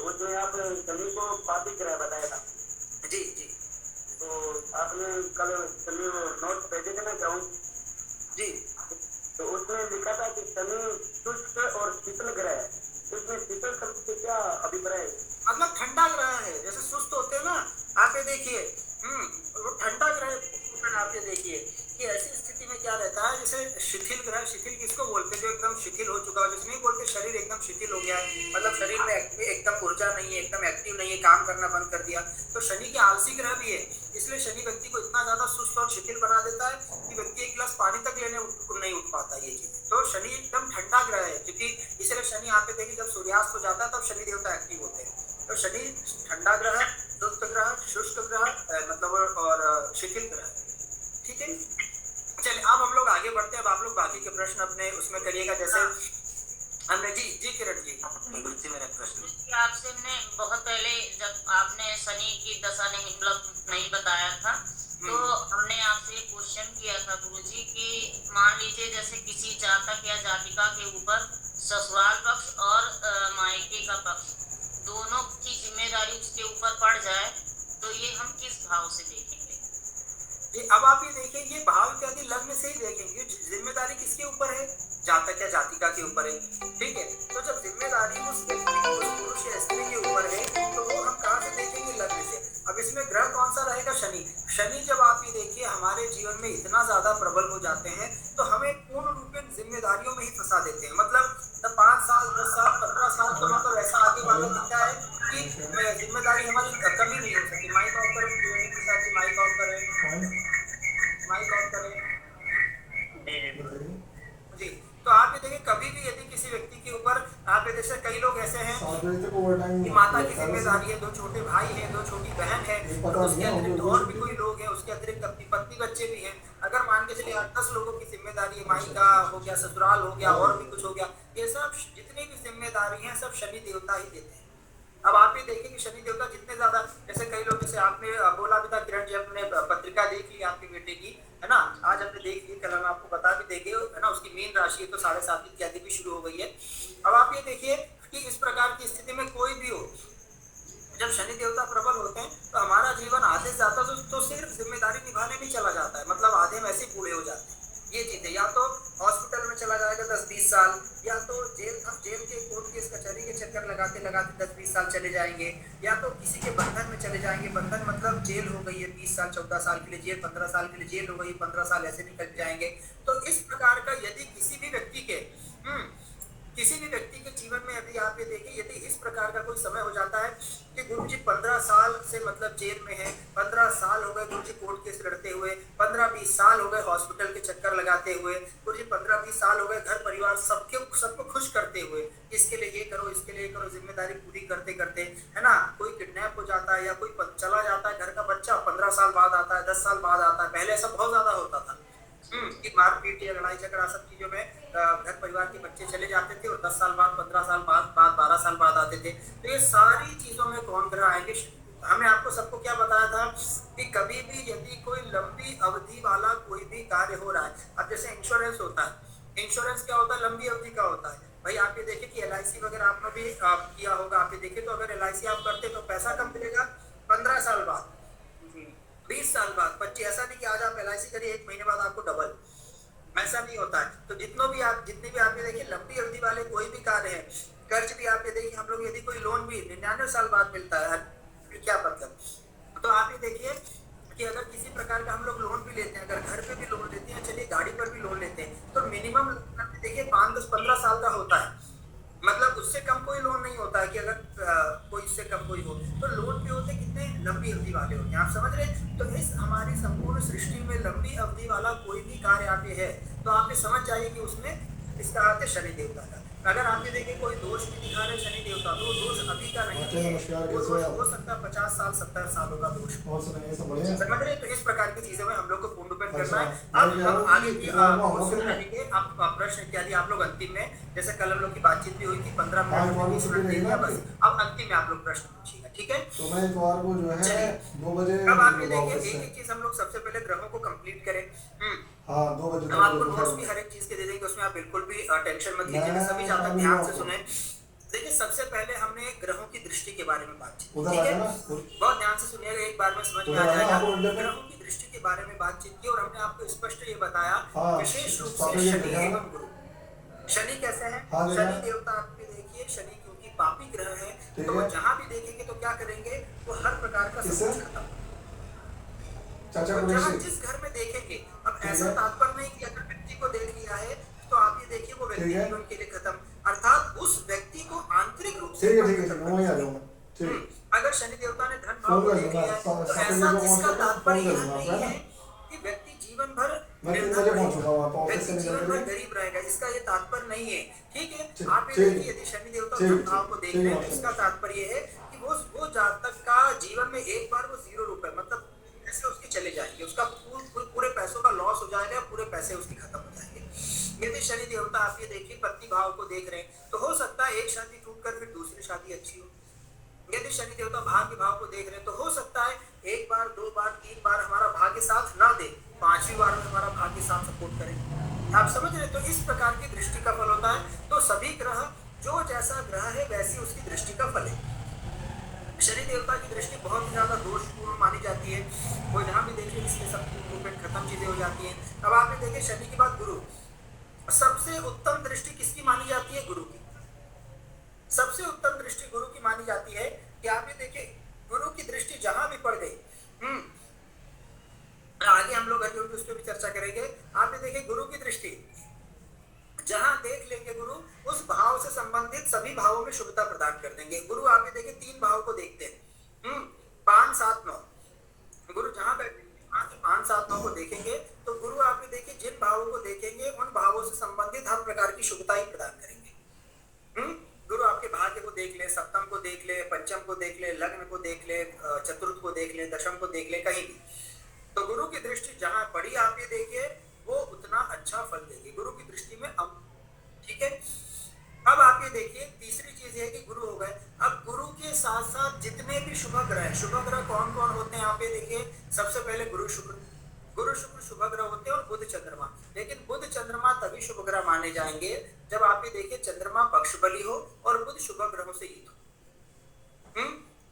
उसमें आपने शनि को पापी ग्रह बताया था। जी जी तो आपने कल शनि नोट भेजे थे ना जाऊँ जी। तो उसमें लिखा था कि शनि शुष्क और शीतल ग्रह है। तो इसमें शीतल शब्द से क्या अभिप्राय है? मतलब ठंडा ग्रह है, जैसे सुस्त होते हैं ना, आप ये देखिए वो ठंडा ग्रह। आप ये देखिए कि ऐसी स्थिति में क्या रहता है, जैसे शिथिल ग्रह, शिथिल किसको बोलते हैं, जो एकदम शिथिल हो चुका है, जिसमें नहीं बोलते शरीर एकदम शिथिल हो गया है, मतलब शरीर में एकदम ऊर्जा नहीं है, एकदम एक्टिव नहीं है, काम करना बंद कर दिया। तो शनि के आलसी ग्रह भी है, इसलिए शनि व्यक्ति को इतना ज्यादा सुस्त और शिथिल बना देता है कि व्यक्ति एक गिलास पानी तक लेने नहीं उठ पाता ये चीज। तो शनि एकदम ठंडा ग्रह है, क्योंकि इसलिए शनि आप देखिए जब सूर्यास्त हो जाता है तब शनि देवता एक्टिव होते हैं। तो शनि ठंडा ग्रह, सुस्त ग्रह, शुष्क ग्रह मतलब और शिथिल ग्रह। ठीक है, चलिए अब हम लोग आगे बढ़ते हैं। अब आप लोग बाकी के प्रश्न अपने उसमें करिएगा, जैसे हमने जी जी किरण जी गुरुजी मेरा प्रश्न आपसे हमने बहुत पहले जब आपने शनि की दशा नहीं मतलब नहीं बताया था तो हमने आपसे एक क्वेश्चन किया था गुरुजी कि मान लीजिए जैसे किसी जातक या जातिका के ऊपर ससुराल पक्ष और मायके का पक्ष दोनों की जिम्मेदारी उसके ऊपर पड़ जाए तो ये हम किस भाव से देखेंगे? जी अब आप ये देखिए, ये भाव इत्यादि लग्न से ही देखेंगे, जिम्मेदारी किसके ऊपर है, जातक या जातिका के ऊपर है। ठीक है, तो जब जिम्मेदारी उस व्यक्ति की, उस पुरुष या स्त्री के ऊपर है तो वो हम कहाँ से देखेंगे, लग्न से। अब इसमें ग्रह कौन सा रहेगा, शनि। शनि जब आप ये देखिए हमारे जीवन में इतना ज्यादा प्रबल हो जाते हैं तो हमें पूर्ण रूप में जिम्मेदारियों में ही फंसा देते हैं। मतलब 5 साल 10 साल 15 साल तो मतलब ऐसा आगे वाला दिखता है कि जिम्मेदारी हमारी कभी नहीं हो सकती। माइक ऑफ करें प्रसाद जी, माइक ऑफ करें, माइक ऑफ करें जी। तो आप ये देखिए कभी भी यदि किसी व्यक्ति के ऊपर आप जैसे कई लोग ऐसे हैं कि माता की जिम्मेदारी है, 2 छोटे भाई हैं, 2 छोटी बहन है, और उसके अतिरिक्त और भी कोई लोग हैं, उसके अतिरिक्त अपनी पत्नी बच्चे भी हैं। अगर मान के चलिए 8-10 लोगों की जिम्मेदारी है, माई का हो गया, ससुराल हो गया, और भी कुछ हो गया, ये सब जितनी भी जिम्मेदारी है सब शनि देवता ही देते हैं। अब आप ये देखिए कि शनि देवता जितने ज्यादा, जैसे कई लोग, जैसे आपने बोला भी था किरण जी, अपने पत्रिका देख ली आपके बेटे की, है ना, आज हमने देख ली, कल हम आपको बता भी देंगे, है ना, उसकी मीन राशि है तो 7.5 इत्यादि भी शुरू हो गई है। अब आप ये देखिए कि इस प्रकार की स्थिति में कोई भी हो, जब शनि देवता प्रबल होते हैं तो हमारा जीवन आधे से ज्यादा तो सिर्फ जिम्मेदारी निभाने में चला जाता है, मतलब आधे में ऐसे बूढ़े हो जाते हैं। ये चीजें या तो हॉस्पिटल में चला जाएगा 10-20 साल, या तो जेल के कोर्ट केस कचहरी के चक्कर लगाते लगाते 10-20 साल चले जाएंगे, या तो किसी के बंधन में चले जाएंगे। बंधन मतलब जेल हो गई है 20 साल 14 साल के लिए जेल, 15 साल के लिए जेल हो गई, 15 साल ऐसे निकल जाएंगे। तो इस प्रकार का यदि किसी भी व्यक्ति के जीवन में यदि आप ये देखिए, यदि इस प्रकार का कोई समय हो जाता है कि गुरुजी 15 साल से मतलब जेल में है, 15 साल हो गए गुरुजी कोर्ट केस लड़ते हुए, 15-20 साल हो गए हॉस्पिटल के चक्कर लगाते हुए, गुरुजी 15-20 साल हो गए घर परिवार सबको खुश करते हुए, इसके लिए ये करो, इसके लिए करो, जिम्मेदारी पूरी करते करते, है ना, कोई किडनैप हो जाता है या कोई चला जाता है घर का बच्चा, 15 साल बाद आता है, 10 साल बाद आता है। पहले ऐसा बहुत ज्यादा होता था कि मारपीट या लड़ाई झगड़ा सब चीजों में घर परिवार के बच्चे चले जाते थे, और 10 साल बाद, 15 साल बाद 12 साल बाद आते थे। तो ये सारी चीजों में कौन ग्रह आएंगे। हमें आपको सबको क्या बताया था कि कभी भी यदि कोई लंबी अवधि वाला कोई भी कार्य हो रहा है, अब जैसे इंश्योरेंस होता है, इंश्योरेंस क्या होता है, लंबी अवधि का होता है। भाई आप ये देखिए कि LIC वगैरह आपने भी किया होगा, आप ये देखिए तो अगर LIC आप करते तो पैसा कब मिलेगा, 15 साल बाद, 20 साल बाद, 25। ऐसा नहीं कि आज आप LIC करिए 1 महीने बाद आपको डबल, ऐसा नहीं होता है। तो जितने भी आप ये देखिए लंबी अवधि वाले कोई भी कार्य है, कर्ज भी आप ये देखिए, हम लोग यदि कोई लोन भी 99 साल बाद मिलता है, क्या मतलब। तो आप ये देखिए कि अगर किसी प्रकार का हम लोग लोन भी लेते हैं, अगर घर पे भी लोन लेते हैं, चलिए गाड़ी पर भी लोन लेते हैं, तो मिनिमम देखिए 5, 10, 15 साल का होता है। मतलब उससे कम कोई लोन नहीं होता है कि अगर कोई इससे कम कोई हो, तो लोन भी होते कितने लंबी अवधि वाले होते हैं, आप समझ रहे हैं। तो इस हमारी संपूर्ण सृष्टि में लंबी अवधि वाला कोई भी कार्य आप ये है तो आप ये समझ जाइए कि उसमें इसका अर्थ है शनि देवता का। अगर आप ये देखिए कोई दोष भी दिखा रहे शनि देवता, तो दोष अभी का नहीं है, वो दोष हो सकता है 50 साल 70 सालों का दोष, समझ रहे। तो इस प्रकार की चीजों में हम लोग को पूर्ण रूप करना है। अब हम आगे की रहेंगे, अब प्रश्न इत्यादि आप लोग अंतिम में, जैसे कल हम लोग की बातचीत भी हुई थी 15 मिनट 20 मिनट दे दिया बस, अब अंतिम में आप लोग प्रश्न पूछिएगा, ठीक है। तो मैं इतवार को जो है 2 बजे, अब आप ये देखिए एक चीज हम लोग सबसे पहले ग्रहों को कंप्लीट करें। हाँ 2 बजे हम आपको नोट्स भी हर एक चीज के दे देंगे, उसमें आप बिल्कुल भी टेंशन मत लीजिएगा, सभी जातक ध्यान से सुने। देखिए सबसे पहले हमने ग्रहों की दृष्टि के बारे में बातचीत की, उधर ठीक आ है, जाना बहुत ध्यान से सुनिएगा, एक बार में समझ में उधर आ आ जाना जाएगा। आपको उधर पे ग्रहों की दृष्टि के बारे में बातचीत की और हमने आपको स्पष्ट ये बताया हाँ, विशेष रूप टॉपिक से ये शनि देखा ना? एवं गुरु। शनि कैसे है? हाँ, देखा। शनि देवता आप भी देखिए, शनि क्योंकि पापी ग्रह है ठीक तो है। जहां भी देखेंगे तो क्या करेंगे, वो हर प्रकार का किससे? सब कुछ खत्म। चाचा तो कुरेशी जहाँ जिस घर में देखेंगे, अब ठीक ऐसा है। तात्पर्य नहीं कि अगर व्यक्ति को देख लिया है तो आप ये देखिए वो व्यक्ति ठीक है। जीवन के लिए खत्म, अर्थात उस व्यक्ति को आंतरिक रूप से ठीक है खत्म ठीक है, करना मैं वहीं आ चाहिए। जाऊंगा। ठीक, अगर शनि देवता ने धन भाव फोन को कर देख दूंगा, लिया है तो 7 ऐसा बजे इसका पहुंच तात्पर्य कर यह दूंगा नहीं आपका है कि व्यक्ति जीवन भर मैं 3 निर्धन बजे रहेगा, पहुंचूंगा वहाँ पर ऑफिस व्यक्ति से निकल जीवन भर के। गरीब रहेगा, इसका ये तात्पर्य नहीं है, ठीक है। ठीक, आप ये ठीक। देखिए यदि शनि देवता ठीक, धन भाव को देख ठीक, रहे हैं ठीक, तो इसका तात्पर्य है कि वो जातक का जीवन में एक बार वो 0 रुपए मतलब पैसे उसके चले जाएंगे, उसका पूरे पैसों का लॉस हो जाएगा, पूरे पैसे उसके खत्म हो जाएंगे। यदि शनि देवता आप ये देखिए पत्नी भाव को देख रहे हैं तो हो सकता है एक शादी टूटकर फिर दूसरी शादी अच्छी हो। यदि शनि देवता भाग्य भाव को देख रहे हैं तो हो सकता है एक बार, 2 बार, 3 बार हमारा भाग्य साथ ना दे, 5वीं बार में हमारा भाग्य साथ सपोर्ट करे। आप समझ रहे हैं? तो इस प्रकार की दृष्टि का फल होता है। तो सभी ग्रह जो जैसा ग्रह है वैसी उसकी दृष्टि का फल है। शनि देवता की दृष्टि बहुत ही ज्यादा दोषपूर्ण मानी जाती है, वो जहां भी देखिए इसके सब मूवमेंट खत्म चीजें हो जाती हैं। अब आप ये देखिए शनि के बाद गुरु, सबसे उत्तम दृष्टि किसकी मानी जाती है? गुरु की। सबसे उत्तम दृष्टि गुरु की मानी जाती है कि आप ये देखिए गुरु की दृष्टि जहां भी पड़ गई, आगे हम लोग उस पर भी चर्चा करेंगे। आप ये देखिए गुरु की दृष्टि जहां देख लेंगे गुरु उस भाव से संबंधित सभी भावों में शुभता प्रदान कर देंगे। गुरु आप ये देखिए 3 भाव को देखते हैं, 5, 7, 9। गुरु जहां बैठे 5, 7, 9 को देखेंगे तो गुरु आप ये देखिए जिन भावों को देखेंगे उन भावों से संबंधित हर प्रकार की शुभता ही प्रदान करेंगे। गुरु आपके भाग्य को देख ले, सप्तम को देख ले, पंचम को देख ले, लग्न को देख ले, चतुर्थ को देख ले, दशम को देख ले, कहीं भी। तो गुरु की दृष्टि जहां पड़ी आप ये देखिए वो उतना अच्छा फल देगी गुरु की दृष्टि में। अब ठीक है, अब आप ये देखिए तीसरी चीज है कि गुरु हो गए। अब गुरु के साथ साथ जितने भी शुभ ग्रह कौन कौन होते हैं आप ये देखिए। सबसे पहले गुरु शुक्र शुभ ग्रह होते हैं और बुध चंद्रमा। लेकिन बुध चंद्रमा तभी शुभ ग्रह माने जाएंगे जब आप ये देखिए चंद्रमा पक्ष बली हो और बुध शुभ ग्रहों से युक्त हो।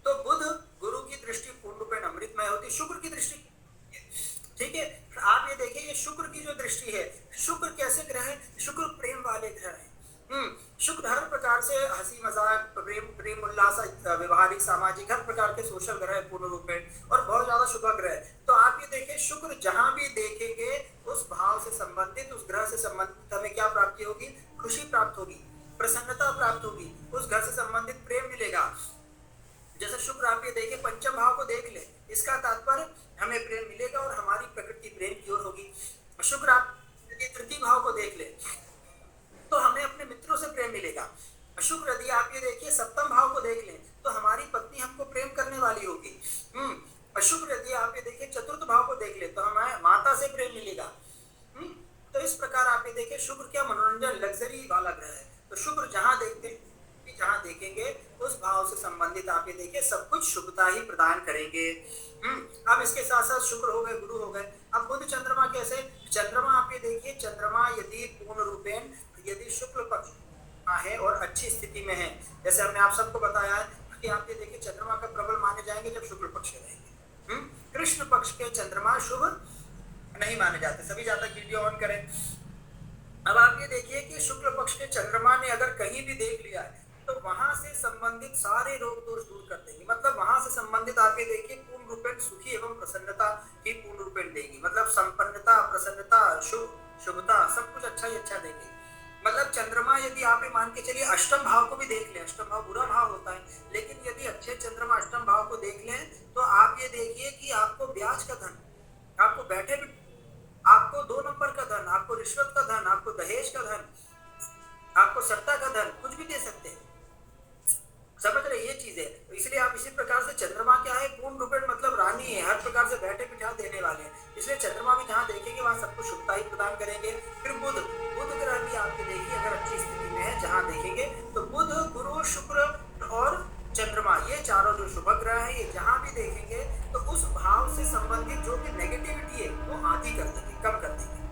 तो बुध गुरु की दृष्टि पूर्ण रूपेण अमृतमय होती, शुक्र की दृष्टि, ठीक है। आप ये देखिए ये शुक्र की जो दृष्टि है, शुक्र कैसे ग्रह है? शुक्र प्रेम वाले ग्रह है। शुक्र हर प्रकार से हंसी मजाक, प्रेम उल्लास, व्यवहारिक, सामाजिक, हर प्रकार के सोशल ग्रह पूर्ण रूप में और बहुत ज्यादा शुभ ग्रह है। तो आप ये देखिए शुक्र जहां भी देखेंगे उस भाव से संबंधित, उस ग्रह से संबंधित हमें क्या प्राप्ति होगी? खुशी प्राप्त होगी, प्रसन्नता प्राप्त होगी, उस घर से संबंधित प्रेम मिलेगा। जैसे शुक्र आप ये देखिए पंचम भाव को देख ले, इसका तात्पर्य हमें प्रेम मिलेगा और हमारी प्रकृति प्रेम की ओर होगी। शुक्र आप तृतीय भाव को देख ले तो हमें अपने मित्रों से प्रेम मिलेगा। शुक्र यदि आप ये देखिए सप्तम भाव को देख लें तो हमारी पत्नी हमको प्रेम करने वाली होगी। शुक्र यदि आप ये देखिए चतुर्थ भाव को देख ले तो हमें माता से प्रेम मिलेगा। तो इस प्रकार आप ये देखिए शुक्र क्या मनोरंजन, लग्जरी वाला ग्रह है। तो शुक्र जहां देखेंगे उस भाव से संबंधित आप ये देखिए सब कुछ शुभता ही प्रदान करेंगे। अब इसके साथ साथ शुक्र हो गए, गुरु हो गए। अब बुध चंद्रमा कैसे? चंद्रमा आप ये देखिए चंद्रमा यदि पूर्ण रूपेण यदि शुक्ल पक्ष है और अच्छी स्थिति में है, जैसे हमने आप सबको बताया है कि आप ये देखिए चंद्रमा का प्रबल माने जाएंगे जब शुक्ल पक्ष रहेंगे। कृष्ण पक्ष के चंद्रमा शुभ नहीं माने जाते। सभी जातक वीडियो ऑन करें। अब आप ये देखिए कि शुक्ल पक्ष के चंद्रमा ने अगर कहीं भी देख लिया है तो वहां से संबंधित सारे रोग दोष दूर कर देंगे। मतलब वहां से संबंधित आप ये देखिए पूर्ण रूपेण सुखी एवं प्रसन्नता ही पूर्ण रूपेण देगी। मतलब संपन्नता, प्रसन्नता, शुभता सब कुछ अच्छा ही अच्छा देंगे। मतलब चंद्रमा यदि आप ये मान के चलिए अष्टम भाव को भी देख लें, अष्टम भाव बुरा भाव होता है, लेकिन यदि अच्छे चंद्रमा अष्टम भाव को देख लें तो आप ये देखिए कि आपको ब्याज का धन, आपको बैठे भी, आपको 2 नंबर का धन, आपको रिश्वत का धन, आपको दहेज का धन, आपको सत्ता का धन, कुछ भी दे सकते हैं। समझ रहे ये चीज है। तो इसलिए आप इसी प्रकार से चंद्रमा क्या है? पूर्ण रूपेण मतलब रानी है, हर प्रकार से बैठे बिठा देने वाले हैं। इसलिए चंद्रमा भी जहाँ देखेंगे वहां सबको शुभता ही प्रदान करेंगे। फिर बुध ग्रह भी आपके देखिए अगर अच्छी स्थिति में है, जहाँ देखेंगे तो बुध, गुरु, शुक्र और चंद्रमा ये चारों जो शुभ ग्रह है ये जहाँ भी देखेंगे तो उस भाव से संबंधित जो भी नेगेटिविटी है वो आधी कर देंगे, कम कर देंगे।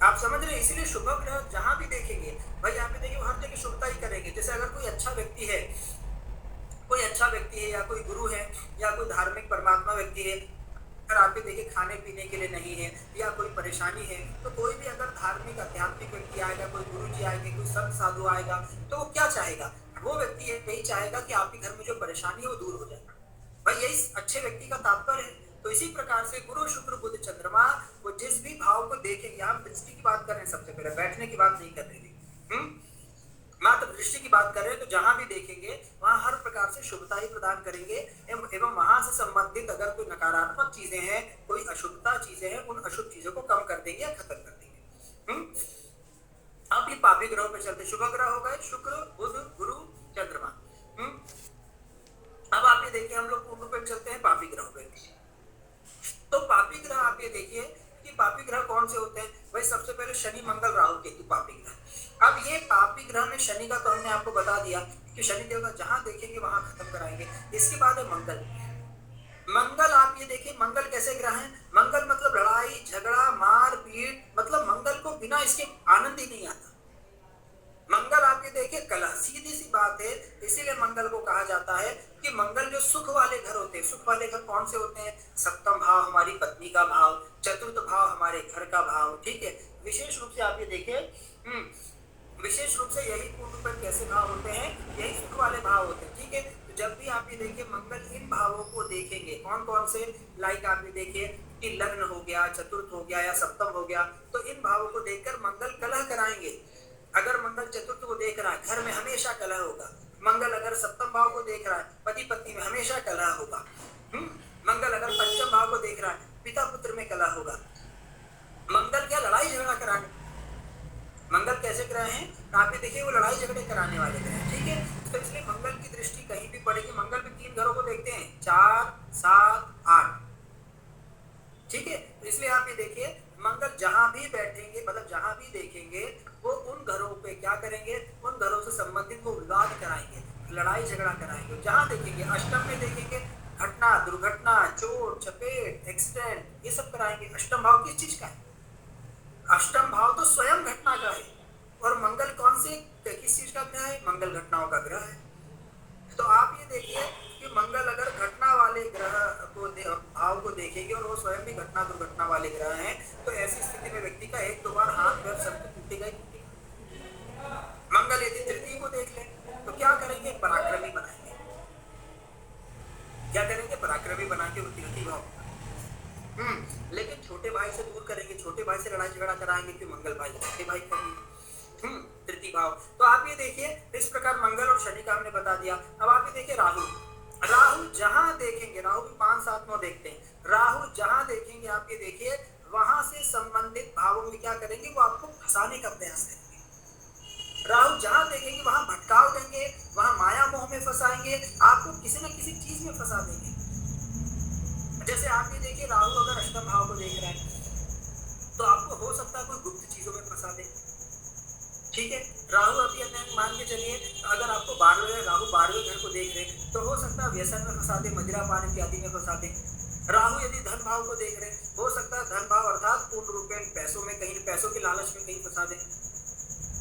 आप समझ रहे? इसलिए शुभ ग्रह जहां भी देखेंगे भाई यहाँ पे देखिए वो हर जगह शुभता ही करेंगे। जैसे अगर कोई अच्छा व्यक्ति है या कोई गुरु है या कोई धार्मिक परमात्मा व्यक्ति है, अगर आप भी देखिए खाने पीने के लिए नहीं है या कोई परेशानी है, तो कोई भी अगर धार्मिक आध्यात्मिक व्यक्ति आएगा, कोई गुरु जी आएंगे, कोई संत साधु आएगा, तो वो क्या चाहेगा? वो व्यक्ति यही चाहेगा कि आपके घर में जो परेशानी है वो दूर हो जाए। भाई यही अच्छे व्यक्ति का तात्पर्य है। तो इसी प्रकार से गुरु शुक्र बुध चंद्रमा वो जिस भी भाव को देखेंगे, हम दृष्टि की बात कर रहे हैं, सबसे पहले बैठने की बात नहीं कर रहे थे, मात्र दृष्टि की बात कर रहे हैं। तो जहां भी देखेंगे वहां हर प्रकार से शुभता ही प्रदान करेंगे एवं वहां से संबंधित अगर कोई नकारात्मक चीजें हैं, कोई अशुभता चीजें हैं, उन अशुभ चीजों को कम कर देंगे या खत्म कर देंगे। अब ये पापी ग्रहों पे चलते, शुभ ग्रह हो गए शुक्र बुध गुरु चंद्रमा। अब आप ये देखिए हम लोग पूर्ण पे चलते हैं पापी ग्रहों पे। तो पापी ग्रह आप ये देखिए कि पापी ग्रह कौन से होते हैं। भाई सबसे पहले शनि मंगल राहु केतु पापी ग्रह। अब ये पापी ग्रह में शनि का तो हमने आपको बता दिया कि शनि देवता जहां देखेंगे वहां खत्म कराएंगे। इसके बाद है मंगल। मंगल आप ये देखिए मंगल कैसे ग्रह है। मंगल मतलब लड़ाई झगड़ा मार पीट, मतलब मंगल को बिना इसके आनंद ही नहीं आता। मंगल आप ये देखिए कलह, सीधी सी बात है। इसीलिए मंगल को कहा जाता है कि मंगल जो सुख वाले घर होते हैं। सुख वाले घर कौन से होते हैं? सप्तम भाव हमारी पत्नी का भाव, चतुर्थ भाव हमारे घर का भाव, ठीक है। विशेष रूप से आप ये देखिए विशेष रूप से यही पूर्ण पर कैसे भाव होते हैं, यही सुख वाले भाव होते हैं, ठीक है। तो जब भी आप ये देखिए मंगल इन भावों को देखेंगे, कौन कौन से, लाइक आप ये देखिए कि लग्न हो गया, चतुर्थ हो गया या सप्तम हो गया, तो इन भावों को देखकर मंगल कलह कराएंगे। अगर मंगल चतुर्थ को देख रहा है, घर में हमेशा कलह होगा। मंगल अगर सप्तम भाव को देख रहा है, पति पत्नी में हमेशा कलह होगा। मंगल अगर पंचम भाव को देख रहा है, पिता पुत्र में कलह होगा। मंगल क्या लड़ाई झगड़ा कराने, मंगल कैसे ग्रह हैं? आप ये देखिए वो लड़ाई झगड़े कराने वाले ग्रह हैं, ठीक है। तो इसलिए मंगल की दृष्टि कहीं भी पड़ेगी। मंगल में 3 घरों को देखते हैं, 4 7 8, ठीक है। तो इसलिए आप ये देखिए मंगल जहां भी बैठेंगे, मतलब जहां भी देखेंगे, वो उन घरों पे क्या करेंगे, उन घरों से संबंधित वो विवाद कराएंगे, लड़ाई झगड़ा कराएंगे। जहां देखेंगे, अष्टम में देखेंगे घटना दुर्घटना चोट चपेट एक्सीडेंट, ये सब कराएंगे। अष्टम भाव किस चीज का है? अष्टम भाव तो स्वयं घटना का है। और मंगल कौन से किस चीज का ग्रह है? मंगल घटनाओं का ग्रह है। तो आप ये देखिए कि मंगल अगर घटना वाले ग्रह को भाव को देखेंगे और वो स्वयं भी घटना दुर्घटना वाले ग्रह हैं, तो ऐसी स्थिति में व्यक्ति का 1-2 बार हाथ पैर सब टूटेगा ही टूटेगा। मंगल यदि तृतीय को देख लें तो क्या करेंगे? पराक्रमी बनाएंगे। क्या करेंगे? पराक्रमी बना के तृतीय भाव। लेकिन छोटे भाई से दूर करेंगे, छोटे भाई से लड़ाई झगड़ा कराएंगे कि मंगल भाई छोटे भाई करेंगे। तृतीय भाव। तो आप ये देखिए इस प्रकार मंगल और शनि का हमने बता दिया। अब आप ये देखिए राहु। राहु जहां देखेंगे, राहु भी 5 7 9 देखते हैं। राहु जहां देखेंगे आप ये देखिए वहां से संबंधित भावों में क्या करेंगे? वो आपको फंसाने का प्रयास करेंगे। राहु जहां देखेंगे वहां भटकाव देंगे, वहां माया मोह में फंसाएंगे, आपको किसी न किसी चीज में फंसा देंगे। जैसे आप ये देखिए राहु अगर अष्टम भाव को देख रहा है तो आपको हो सकता है कोई गुप्त चीजों में फंसा दे, ठीक है। राहु अभी अपने मान के चलिए अगर आपको 12वें राहु 12वें घर को देख रहे हैं तो हो सकता है व्यसन में फंसा दे, मदिरा पान इत्यादि में फंसा दे। राहु यदि धन भाव को देख रहे हैं, हो सकता है धन भाव अर्थात पूर्ण रूप में पैसों में कहीं, पैसों के लालच में कहीं फंसा दे।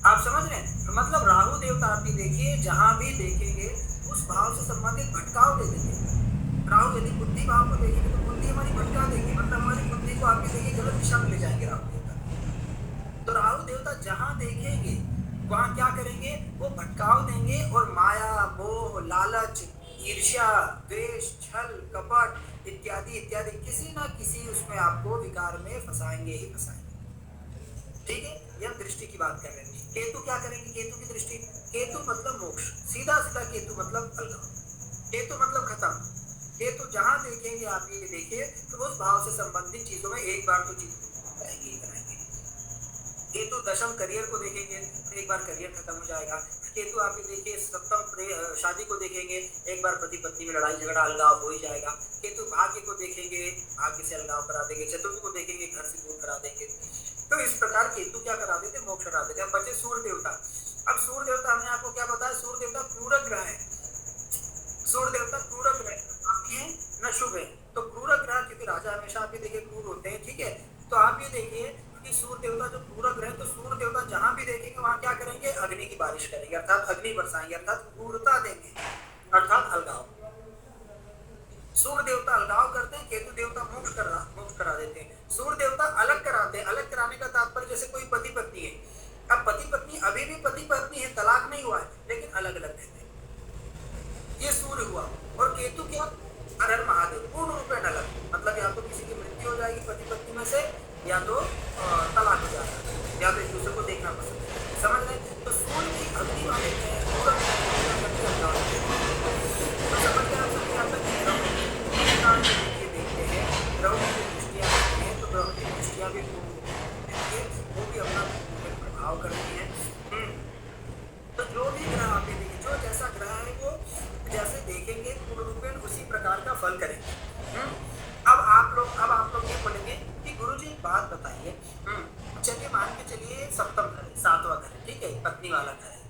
आप समझ रहे हैं? तो मतलब राहु देवता आप भी देखिए जहां भी देखेंगे उस भाव से संबंधित भटकाव दे देंगे। राहु यदि बुद्धि भाव को देखेंगे तो बुद्धि हमारी भटका देंगे, मतलब हमारी बुद्धि को आप भी देखिए गलत दिशा में ले जाएंगे राहु देवता। तो राहु देवता जहां देखेंगे वहां क्या करेंगे? वो भटकाव देंगे और माया मोह लालच ईर्ष्या द्वेष छल कपट इत्यादि इत्यादि किसी ना किसी उसमें आपको विकार में फंसाएंगे ही फंसाएंगे, ठीक है। यह दृष्टि की बात कर रहे हैं। केतु क्या करेंगे? केतु की दृष्टि, केतु मतलब मोक्ष, सीधा सीधा केतु मतलब अलगाव, केतु मतलब खत्म। केतु जहां देखेंगे आप ये देखिए तो उस भाव से संबंधित चीजों में एक बार तो चीज कराएंगे। केतु दशम करियर को देखेंगे तो एक बार करियर खत्म हो जाएगा। केतु आप ये देखिए सप्तम शादी को देखेंगे, एक बार पति पत्नी में लड़ाई झगड़ा अलगाव हो ही जाएगा। केतु भाग्य को देखेंगे, भाग्य से अलगाव करा देंगे। चतुर्थ को देखेंगे, घर से दूर करा देंगे। तो इस प्रकार केतु क्या करा देते? मोक्ष करा देते। अब बचे सूर्य देवता। अब सूर्य देवता हमने आपको क्या बताया? सूर्य देवता क्रूर ग्रह है। सूर्य देवता क्रूर ग्रह है न शुभ है। तो क्रूर ग्रह क्योंकि राजा हमेशा आप ये देखिए क्रूर होते हैं, ठीक है। तो आप ये देखिए कि सूर्य देवता जो क्रूर ग्रह, तो सूर्य देवता जहां भी देखेंगे वहां क्या करेंगे? अग्नि की बारिश करेंगे, अर्थात अग्नि बरसाएंगे, अर्थात क्रूरता देंगे, अर्थात अलगाव। सूर्य देवता अलगाव करते हैं, केतु देवता मोक्ष करा देते हैं। सूर्य देवता अलग कराते हैं। अलग कराने का तात्पर्य जैसे कोई पति पत्नी है, अब पति पत्नी अभी भी पति पत्नी है, तलाक नहीं हुआ है, लेकिन अलग अलग रहते हैं, ये सूर्य हुआ। और केतु क्या, हर हर महादेव, पूर्ण रूप में अलग, मतलब या तो किसी की मृत्यु हो जाएगी पति पत्नी में से, या तो तलाक हो जाएगा, या तो एक दूसरे को देखना पसंद है, समझ रहे। तो सूर्य की अग्नि वाले पूरा समझ गए आप सभी। आप देखते हैं ग्रहों की दृष्टियां देखते हैं, तो ग्रहों की दृष्टियां भी वो भी अपना प्रभाव करती है। तो जो भी ग्रह आप देखिए, जो जैसा ग्रह है वो जैसे देखेंगे पूर्ण रूपेण उसी प्रकार का फल करेंगे। अब आप लोग ये बोलेंगे कि गुरुजी एक बात बताइए, चलिए मान के चलिए सप्तम घर है, 7वां घर है, ठीक है, पत्नी वाला घर है।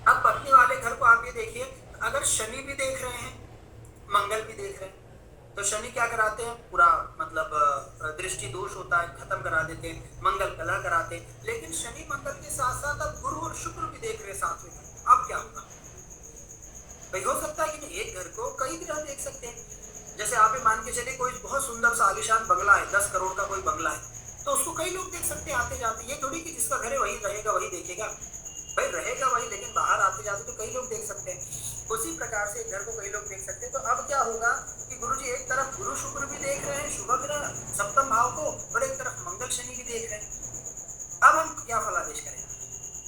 अब पत्नी वाले घर को आप ये देखिए, अगर शनि भी देख रहे हैं, मंगल भी देख रहे हैं, तो शनि क्या कराते हैं, पूरा मतलब दृष्टि दोष होता है, खत्म करा देते हैं, मंगल कलह कराते हैं। लेकिन शनि मंगल के साथ साथ अब गुरु और शुक्र भी देख रहे हैं साथ में, अब क्या होगा भाई? हो सकता है कि एक घर को कई ग्रह देख सकते हैं। जैसे आप मान के चलिए कोई बहुत सुंदर सा आलीशान बंगला है, 10 करोड़ का कोई बंगला है, तो उसको कई लोग देख सकते हैं आते जाते। ये थोड़ी कि जिसका घर है वही रहेगा वही देखेगा, भाई रहेगा वही, लेकिन बाहर आते जाते तो कई लोग देख सकते हैं। उसी प्रकार से घर को कई लोग देख सकते हैं। तो अब क्या होगा कि गुरुजी एक तरफ गुरु शुक्र भी देख रहे हैं, शुभ ग्रह सप्तम भाव को, और एक तरफ मंगल शनि भी देख रहे हैं। अब हम क्या फलादेश करें,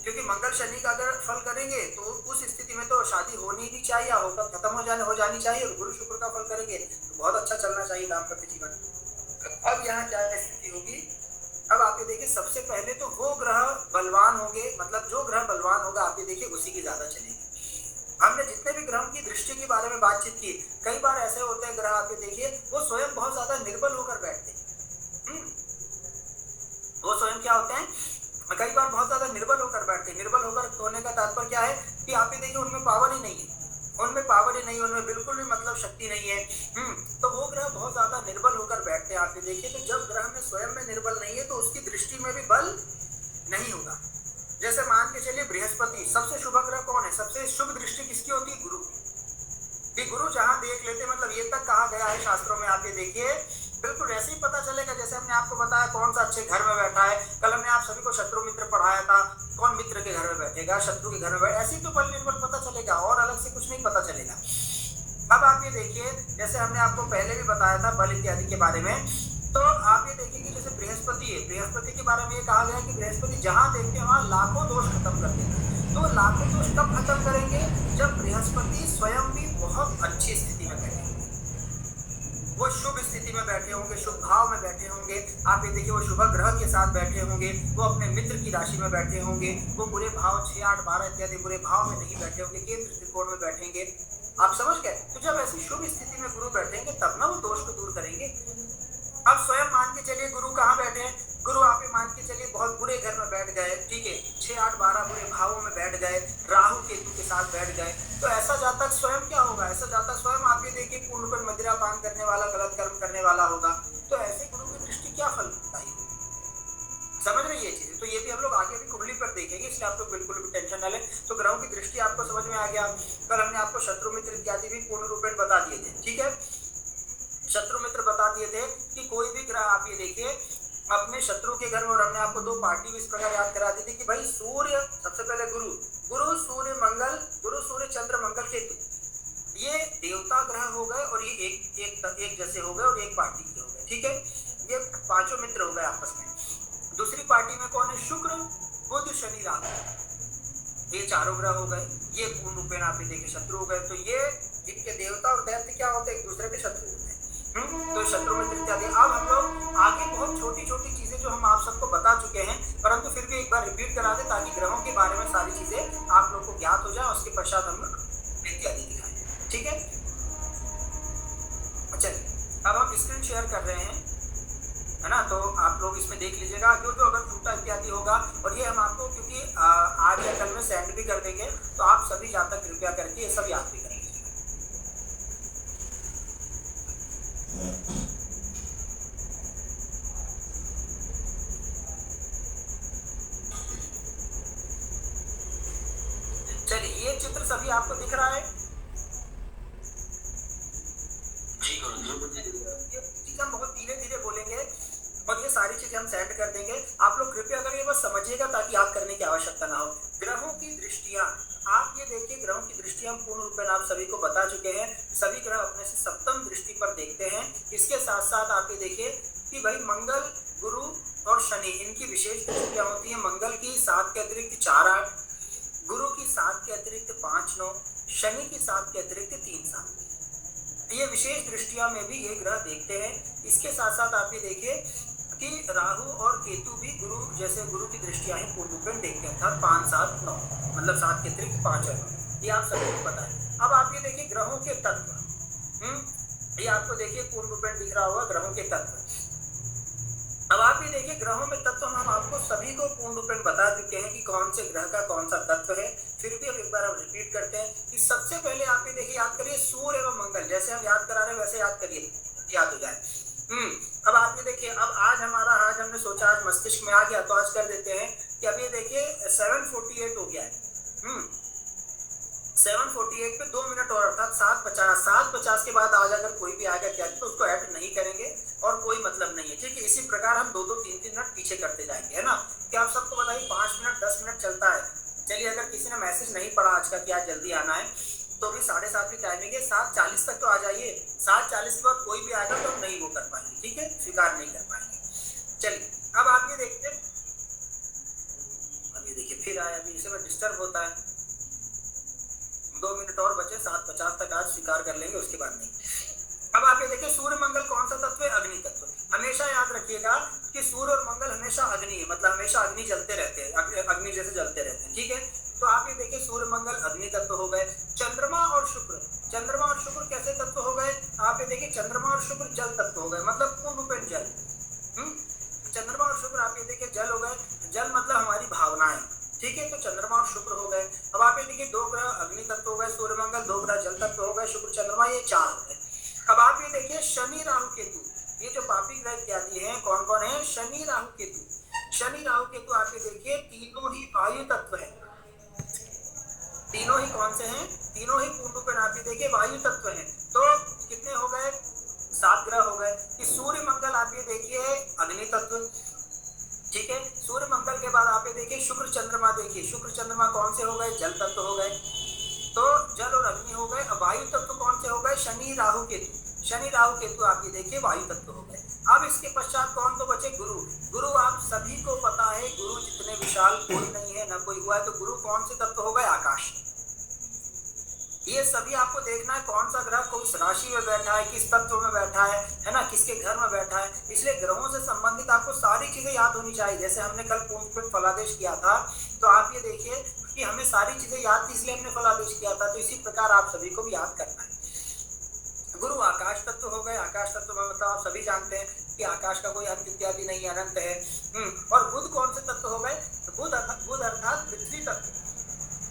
क्योंकि मंगल शनि का अगर फल करेंगे तो उस स्थिति में तो शादी होनी भी चाहिए, होकर खत्म हो जानी चाहिए, और गुरु शुक्र का फल करेंगे तो बहुत अच्छा चलना चाहिए दाम्पत्य जीवन। अब यहाँ क्या स्थिति होगी, अब आप ये देखिए, सबसे पहले तो वो ग्रह बलवान होंगे, मतलब जो ग्रह बलवान होगा आप ये देखिए उसी की ज्यादा चलेगी। हमने जितने भी ग्रहों की दृष्टि के बारे में बातचीत की, कई बार ऐसे होते हैं ग्रह आप ये देखिए वो स्वयं बहुत ज्यादा निर्बल होकर बैठते हैं। वो स्वयं क्या होते हैं, कई बार बहुत ज्यादा निर्बल होकर बैठते हैं। निर्बल होकर होने का तात्पर्य क्या है कि आप ये देखिए उनमें पावर ही नहीं है, उनमें बिल्कुल भी मतलब शक्ति नहीं है। तो वो ग्रह बहुत ज्यादा निर्बल होकर बैठते हैं। आप ये देखिए, तो जब ग्रह में स्वयं में निर्बल नहीं है तो उसकी दृष्टि में भी बल नहीं होगा। जैसे मान के चलिए बृहस्पति, सबसे शुभ ग्रह कौन है, सबसे शुभ दृष्टि किसकी होती है, गुरु की। गुरु जहां देख लेते, मतलब ये तक कहा गया है शास्त्रों में, आप ये देखिए बिल्कुल ऐसे ही पता चलेगा। जैसे हमने आपको बताया कौन सा अच्छे घर में बैठा है, कल हमने आप सभी को शत्रु मित्र पढ़ाया था, कौन मित्र के घर में बैठेगा, शत्रु के घर में बैठे, ऐसे ही तो बल निर्बल पता चलेगा, और अलग से कुछ नहीं पता चलेगा। अब आप ये देखिए, जैसे हमने आपको पहले भी बताया था बल इत्यादि के बारे में, तो आप ये देखिए कि जैसे बृहस्पति है, बृहस्पति के बारे में ये कहा गया है कि बृहस्पति जहां देखते हैं वहां लाखों दोष खत्म कर देते हैं। तो लाखों दोष कब खत्म करेंगे, जब बृहस्पति स्वयं भी बहुत अच्छी स्थिति में बैठे, वो शुभ स्थिति में बैठे होंगे, शुभ भाव में बैठे होंगे। आप ये देखिए वो शुभ ग्रह के साथ बैठे होंगे, वो अपने मित्र की राशि में बैठे होंगे, वो बुरे भाव 6, 8, 12 इत्यादि बुरे भाव में नहीं बैठे होंगे, केंद्र त्रिकोण में बैठेंगे। आप समझ गए। तो जब ऐसी शुभ स्थिति में गुरु बैठेंगे तब ना वो दोष को दूर करेंगे। अब स्वयं मान के चलिए गुरु कहाँ बैठे हैं, गुरु आप मान के चलिए बहुत बुरे घर में बैठ गए, ठीक है, 6, 8, 12 बुरे भावों में बैठ गए, राहु केतु के साथ बैठ गए, तो ऐसा जातक स्वयं क्या होगा, ऐसा जातक स्वयं आप ये देखिए पूर्ण पर मदिरा पान करने वाला, गलत कर्म करने वाला होगा। तो ऐसे गुरु की दृष्टि क्या फल बताइए, समझ रहे ये चीजें। तो ये भी हम लोग आगे भी कुंडली पर देखेंगे, इसलिए आप लोग बिल्कुल भी टेंशन न लें। तो ग्रहों की दृष्टि आपको समझ में आ गया। कल हमने आपको शत्रु मित्र इत्यादि भी पूर्ण रूप में बता दिए थे, ठीक है, शत्रु मित्र बता दिए थे कि कोई भी ग्रह आप ये देखिए अपने शत्रु के घर में, और हमने आपको 2 पार्टी भी इस प्रकार याद करा दी थी कि भाई सूर्य सबसे पहले गुरु सूर्य मंगल, गुरु सूर्य चंद्र मंगल केतु, ये देवता ग्रह हो गए, और ये एक जैसे हो गए, और एक पार्टी के हो गए, ठीक है, ये 5 मित्र हो गए आपस में। दूसरी पार्टी में कौन है, शुक्र बुध शनि राहु, ये 4 ग्रह हो गए, ये पूर्ण रूप में आप देखिए शत्रु हो गए। तो ये इनके देवता और दैत्य क्या होते हैं, एक दूसरे के शत्रु होते हैं। तो शत्रु मित्र इत्यादि। अब हम लोग आगे बहुत छोटी छोटी चीजें जो हम आप सबको बता चुके हैं, परंतु फिर भी एक बार रिपीट करा दें ताकि ग्रहों के बारे में सारी चीजें आप लोग को ज्ञात हो जाए, उसके पश्चात हम इत्यादि दिखाएं, ठीक है। अच्छा, अब हम स्क्रीन शेयर कर रहे हैं, है ना, तो आप लोग इसमें देख लीजिएगा, जो अगर टूटा इत्यादि होगा, और ये हम आपको क्योंकि आज या कल में सेंड भी कर देंगे, तो आप सभी जातक कृपया करके ये सब याद भी करें। जी गुरुजी। ये चीज हम बहुत धीरे धीरे बोलेंगे और ये सारी चीजें हम सेंड कर देंगे। आप लोग कृपया करके बस समझिएगा ताकि याद करने की आवश्यकता ना हो। ग्रहों की दृष्टियां, आप ये देखिए ग्रहों की दृष्टियां पूर्ण रूप में आप सभी को बता चुके हैं। सभी ग्रह अपने से सप्तम दृष्टि पर देखते हैं। इसके साथ साथ आप ये देखिए कि भाई मंगल, गुरु और शनि, इनकी विशेष दृष्टियां होती है। मंगल की 7 के अतिरिक्त 4-8, गुरु की 7 के अतिरिक्त 5-9, शनि की 7 के अतिरिक्त 3-7, ये विशेष दृष्टियां में भी ये ग्रह देखते हैं। इसके साथ साथ आप ये देखिए कि राहु और केतु भी गुरु, जैसे गुरु की दृष्टियां हैं पूर्ण रूप में देखते हैं, अर्थात 5, 7, 9, मतलब 7 के अतिरिक्त 5 और 9, ये आप सभी को पता है। अब आप ये देखिए ग्रहों के तत्व, ये आपको देखिए पूर्ण रूप में दिख रहा होगा ग्रहों के तत्व। अब आप ये देखिए ग्रहों में तत्व हम आपको सभी को पूर्ण रूप में बता चुके हैं कि कौन से ग्रह का कौन सा तत्व है। फिर भी अब एक बार हम रिपीट करते हैं कि सबसे पहले आप ये देखिए याद करिए सूर्य एवं मंगल, जैसे हम याद करा रहे हैं वैसे याद करिए, याद हो जाए। अब आप ये देखिए, अब आज हमने सोचा आज मस्तिष्क में आ गया तो आज कर देते हैं कि अब ये देखिए 7:48 हो गया है। 7:48 पे 2 मिनट और, अर्थात 7:50 के बाद आज अगर कोई भी आएगा क्या तो उसको ऐड नहीं करेंगे और कोई मतलब नहीं है, ठीक है। इसी प्रकार हम 2-2, 3-3 मिनट पीछे करते जाएंगे, है ना। क्या आप सबको बताइए 5 मिनट 10 मिनट चलता है। चलिए अगर किसी ने मैसेज नहीं पढ़ा आज का कि आज जल्दी आना है तो भी 7:30 की टाइमिंग है, 7:40 तक तो आ जाइए। 7:40 के बाद कोई भी आएगा तो हम नहीं वो कर पाएंगे, ठीक है, स्वीकार नहीं कर पाएंगे। चलिए अब आप ये देखते, अब ये देखिए फिर आया, अभी इसे में डिस्टर्ब होता है। 2 मिनट और बचे, 7:50 तक आज स्वीकार कर लेंगे, उसके बाद नहीं। अब आप ये देखिए सूर्य मंगल कौन सा तत्व है? अग्नि तत्व। हमेशा याद रखिएगा कि सूर्य और मंगल हमेशा अग्नि है, मतलब हमेशा अग्नि जलते रहते हैं, अग्नि जैसे जलते रहते हैं, ठीक है। तो आप ये देखिए सूर्य मंगल अग्नि तत्व हो गए। चंद्रमा और शुक्र कैसे तत्व हो गए? आप ये देखिए चंद्रमा और शुक्र जल तत्व हो गए, मतलब पूर्ण रूप में जल। चंद्रमा और शुक्र आप ये देखिए जल हो गए। जल मतलब हमारी भावनाएं, ठीक है। तो चंद्रमा और शुक्र हो गए। अब आप ये देखिए 2 ग्रह अग्नि तत्व हो गए, सूर्य मंगल, 2 ग्रह जल तत्व हो गए, शुक्र चंद्रमा, ये 4 हो गए। अब आप ये देखिए शनि राहु केतु, ये जो पापी ग्रह इत्यादि हैं कौन कौन है? शनि राहु केतु आप ये देखिए तीनों ही वायु तत्व है। तीनों ही कौन से हैं? तीनों ही पूर्ण रूप में आप ये देखिए वायु तत्व हैं। तो कितने हो गए? 7 ग्रह हो गए। सूर्य मंगल आप ये देखिए अग्नि तत्व, ठीक है। सूर्य मंगल के बाद आप ये देखिए शुक्र चंद्रमा, देखिए शुक्र चंद्रमा कौन से हो गए? जल तत्व हो गए। तो जल और अग्नि हो गए। अब वायु तत्व कौन से हो गए? शनि राहु केतु आप ये देखिए वायु तत्व हो गए। अब इसके पश्चात कौन तो बचे? गुरु आप सभी को पता है, गुरु जितने विशाल कोई नहीं है, ना कोई हुआ है। तो गुरु कौन से तत्व हो गए? आकाश। ये सभी आपको देखना है कौन सा ग्रह किस राशि में बैठा है, किस तत्व में बैठा है ना, किसके घर में बैठा है। इसलिए ग्रहों से संबंधित आपको सारी चीजें याद होनी चाहिए। जैसे हमने कल पूर्ण फलादेश किया था, तो आप ये देखिए कि हमें सारी चीजें याद थी, इसलिए हमने फलादेश किया था। तो इसी प्रकार आप सभी को भी याद करना है। गुरु आकाश तत्व हो गए। आकाश तत्व में मतलब आप सभी जानते हैं कि आकाश का कोई अंत इत्यादि नहीं, अनंत है। और बुध कौन से तत्व हो गए? बुध अर्थात पृथ्वी तत्व।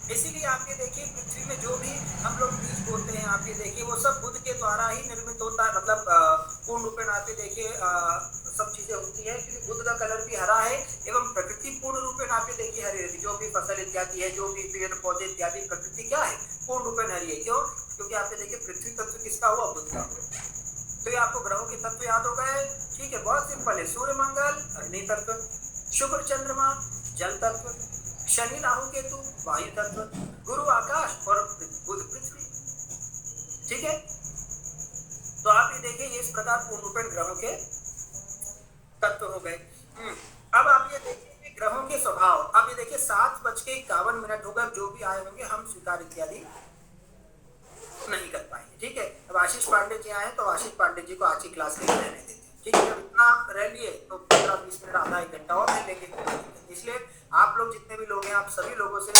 इसीलिए आप ये देखिए पृथ्वी में जो भी हम लोग बीज बोते हैं, आप ये देखिए वो सब बुध के द्वारा ही निर्मित होता है, मतलब पूर्ण रूप में आप ये देखिए सब चीजें होती है। क्योंकि बुध का कलर भी हरा है एवं प्रकृति पूर्ण रूप में आप ये देखिए हरी रहती, जो भी फसल इत्यादि है, जो भी पेड़ पौधे इत्यादि, प्रकृति क्या है? पूर्ण रूप में हरी है। क्यों? क्योंकि आप ये देखिए पृथ्वी तत्व किसका हुआ? बुध का। तो ये आपको ग्रहों के तत्व याद हो गए, ठीक है। बहुत सिंपल है। सूर्य मंगल अग्नि तत्व, शुक्र चंद्रमा जल तत्व, शनि राहु केतु वायु तत्व, गुरु आकाश और बुध पृथ्वी, ठीक है। तो आप ये देखिए ये इस प्रकार पूर्ण रूप में ग्रहों के तत्व हो गए। अब आप ये देखिए ग्रहों के स्वभाव। अब ये देखिए 7:51 हो गए। जो भी आए होंगे हम स्वीकार इत्यादि नहीं कर पाएंगे, ठीक है। अब आशीष पांडे जी आए तो आशीष पांडे जी को आज की क्लास के लिए रहने देते हैं, ठीक है। जब इतना रह लिए तो 15-20 मिनट, आधा 1 घंटा और ले लेंगे। इसलिए आप लोग जितने भी लोग हैं, आप सभी लोगों से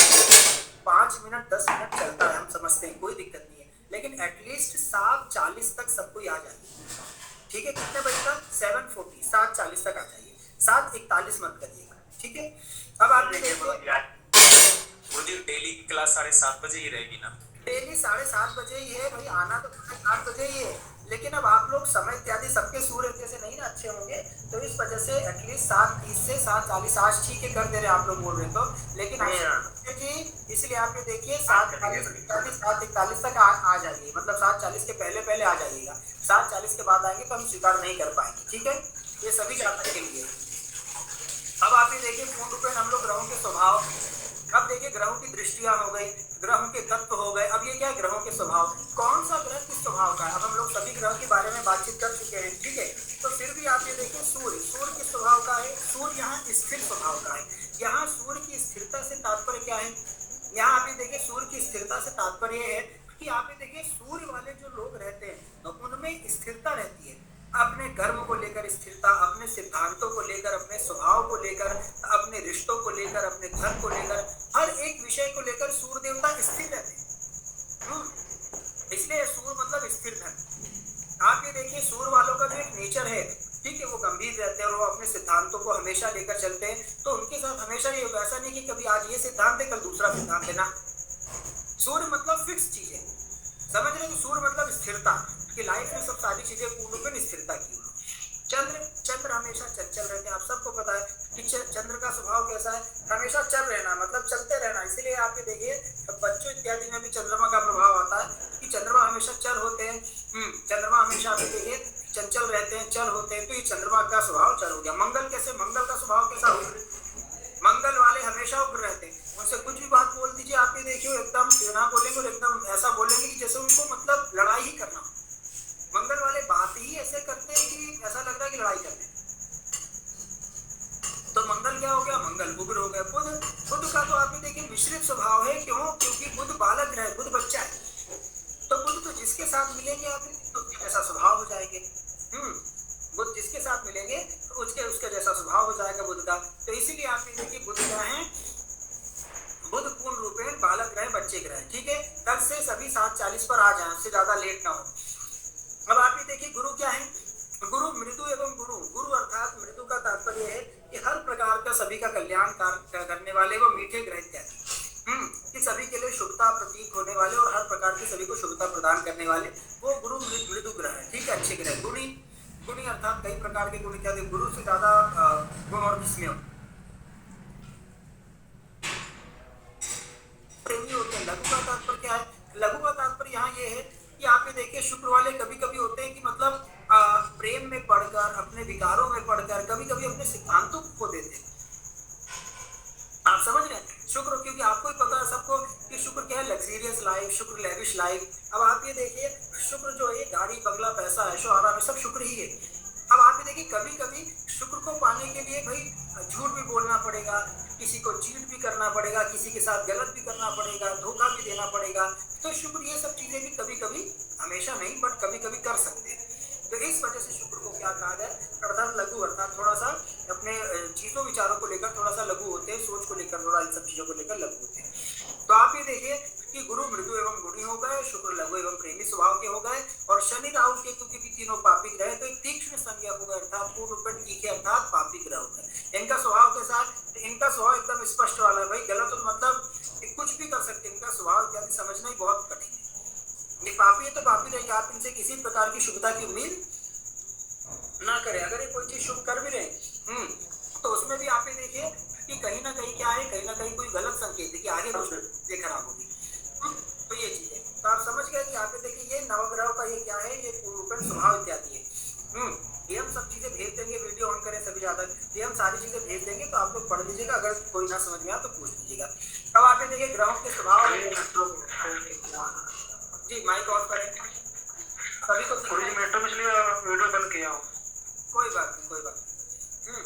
5 मिनट 10 मिनट चलता है, हम समझते हैं, कोई दिक्कत नहीं है। लेकिन एटलीस्ट 7:40 तक सबको आ जाइए, ठीक है। कितने बजे तक? 7:40, 7:40 तक आ जाइए। 7:41 मत करिएगा, ठीक है। अब आप मुझे डेली क्लास 7:30 बजे ही रहेगी ना? डेली 7:30 बजे ही है भाई, आना तो 8 बजे ही है। लेकिन अब आप लोग समय इत्यादि सबके सूर्य जैसे नहीं ना अच्छे होंगे, तो इस वजह से एटलीस्ट 7:30 से 7:40 आज ठीक है कर दे रहे आप लोग बोल रहे तो, लेकिन कि इसलिए आप ये देखिए 7:40 7:41 तक आ जाइए, मतलब 7:40 के पहले पहले आ जाइएगा। 7:40 के बाद आएंगे तो हम स्वीकार नहीं कर पाएंगे, ठीक है, ये सभी जातक के लिए। अब आप ये देखिए पूर्ण रूप में हम लोग ग्रहों के स्वभाव, अब देखिए ग्रहों की दृष्टियां हो गई, ग्रहों के तत्व हो गए। अब ये क्या है, ग्रहों के स्वभाव, कौन सा ग्रह किस स्वभाव का है। अब हम लोग सभी ग्रहों के बारे में बातचीत कर चुके हैं, ठीक है, तो फिर भी आप ये देखिए सूर्य, सूर्य किस स्वभाव का है, सूर्य यहाँ स्थिर स्वभाव का है। यहाँ सूर्य की स्थिरता से तात्पर्य क्या है, यहाँ आप ये देखिए सूर्य की स्थिरता से तात्पर्य है कि आप ये देखिए सूर्य वाले जो लोग रहते हैं तो उनमें स्थिरता रहती है, अपने कर्म को लेकर स्थिरता, अपने सिद्धांतों को लेकर, अपने स्वभाव को लेकर, अपने रिश्तों को लेकर, अपने धर्म को लेकर, हर एक विषय को लेकर सूर्य देवता स्थिर रहते हैं। इसलिए सूर्य मतलब स्थिर धर्म। आप ये देखिए सूर्य वालों का जो एक नेचर है, ठीक है, वो गंभीर रहते हैं और वो अपने सिद्धांतों को हमेशा लेकर चलते हैं, तो उनके साथ हमेशा ये होगा, ऐसा नहीं कि कभी आज ये सिद्धांत है कल दूसरा सिद्धांत है ना। सूर्य मतलब फिक्स चीज है, समझ रहे हैं, सूर्य मतलब स्थिरता, कि लाइफ में सब सारी चीजें पूर्ण रूप में स्थिरता की। चंद्र हमेशा चंचल रहते हैं, आप सबको पता है कि चंद्र का स्वभाव कैसा है, हमेशा चल रहना, मतलब चलते रहना। इसीलिए आप ये देखिए बच्चों इत्यादि में भी चंद्रमा का प्रभाव आता है कि चंद्रमा हमेशा चल होते हैं। चंद्रमा हमेशा आप देखिए चंचल रहते हैं, चल होते हैं, तो ये चंद्रमा का स्वभाव चल हो गया। मंगल कैसे, मंगल का स्वभाव कैसा हो, मंगल वाले हमेशा उग्र रहते हैं, उनसे कुछ भी बात बोल दीजिए, आप ये देखिए एकदम सीधा बोलेंगे और एकदम ऐसा बोलेंगे कि जैसे उनको मतलब लड़ाई ही करना। मंगल वाले बात ही ऐसे करते हैं कि ऐसा लगता है कि लड़ाई करते हैं। तो मंगल क्या हो गया, मंगल उग्र हो गया। बुध का तो आप ये देखिए मिश्रित स्वभाव है, क्यों, क्योंकि बुध बालक ग्रह, बुध बच्चा है, तो बुध तो जिसके साथ मिलेंगे आप तो उसके जैसा स्वभाव हो जाएंगे। बुध जिसके साथ मिलेंगे तो उसके जैसा स्वभाव हो जाएगा बुध का। तो इसीलिए आप ये देखिए बुध क्या है, बुध पूर्ण रूप में बालक ग्रह, बच्चे ग्रह, ठीक है। कल से सभी 7:40 पर आ जाए, उससे ज्यादा लेट ना हो। अब आप ये देखिए गुरु क्या है, गुरु मृदु एवं गुरु, गुरु अर्थात मृदु का तात्पर्य है कि हर प्रकार का सभी का कल्याण करने वाले वो मीठे ग्रह इत्यादि, कि सभी के लिए शुभता प्रतीक होने वाले और हर प्रकार की सभी को शुभता प्रदान करने वाले वो गुरु मृदु ग्रह है, ठीक है, अच्छे ग्रह। गुणी अर्थात कई प्रकार के गुण इत्यादि, गुरु से ज्यादा गुण और किसमें हो, प्रेमी होते हैं। लघु का तात्पर्य क्या है, लघु का तात्पर्य यहाँ ये है कि आप ये देखिए शुक्र वाले कभी कभी होते हैं कि मतलब प्रेम में पढ़कर, अपने विकारों में पढ़कर कभी कभी अपने सिद्धांतों को देते हैं। आप समझ रहे हैं, शुक्र, क्योंकि आपको ही पता है सबको कि शुक्र क्या है, लग्जरियस लाइफ, शुक्र लेविश लाइफ। अब आप ये देखिए शुक्र जो है गाड़ी बंगला पैसा ऐशो आराम सब शुक्र ही है। अब आप ये देखिए कभी कभी शुक्र को पाने के लिए भाई झूठ भी बोलना पड़ेगा, किसी को चीट भी करना पड़ेगा, किसी के साथ गलत भी करना पड़ेगा, धोखा भी देना पड़ेगा। तो शुक्र ये सब चीजें भी कभी कभी, हमेशा नहीं बट कभी कभी कर सकते हैं। तो इस वजह से शुक्र को क्या कहा जाए, अर्थात लघु, अर्थात थोड़ा सा अपने चीजों विचारों को लेकर थोड़ा सा लघु होते हैं, सोच को लेकर थोड़ा इन सब चीजों को लेकर लघु होते हैं। तो आप ये देखिए कि गुरु मृदु एवं गुणी हो गए, शुक्र लघु एवं प्रेमी स्वभाव के हो गए, और शनि राहु केतु के भी तीनों पापी ग्रह, तो एक तीक्ष्ण संज्ञा हो गए, अर्थात पूर्ण रूप में तीखे अर्थात पापी ग्रह हो गए। इनका स्वभाव के साथ, इनका स्वभाव एकदम स्पष्ट वाला है भाई, गलत तो मतलब कुछ भी कर सकते हैं, इनका स्वभाव इत्यादि समझना ही बहुत कठिन है। ये पापी है तो पापी रहेंगे, आप इनसे किसी प्रकार की शुभता की उम्मीद ना करें। अगर ये कोई चीज शुभ कर भी रहे तो उसमें भी आप ये देखिए कि कहीं ना कहीं क्या है, कहीं ना कहीं कोई गलत संकेत है कि आगे ये खराब होगी। तो ये चीज है, तो आप समझ गए कि आप ये देखिए ये नवग्रह का ये क्या है, ये पूर्ण रूप में स्वभाव इत्यादि है। ये हम सब चीजें भेज देंगे, वीडियो ऑन करें सभी ज्यादा, ये हम सारी चीजें भेज देंगे, तो आप लोग पढ़ लीजिएगा, अगर कोई ना समझ में आए तो पूछ लीजिएगा। अब आप ये देखिए ग्रहों के स्वभाव, जी माइक ऑफ करें सभी को, वीडियो बंद किया हो, कोई बात नहीं, कोई बात नहीं।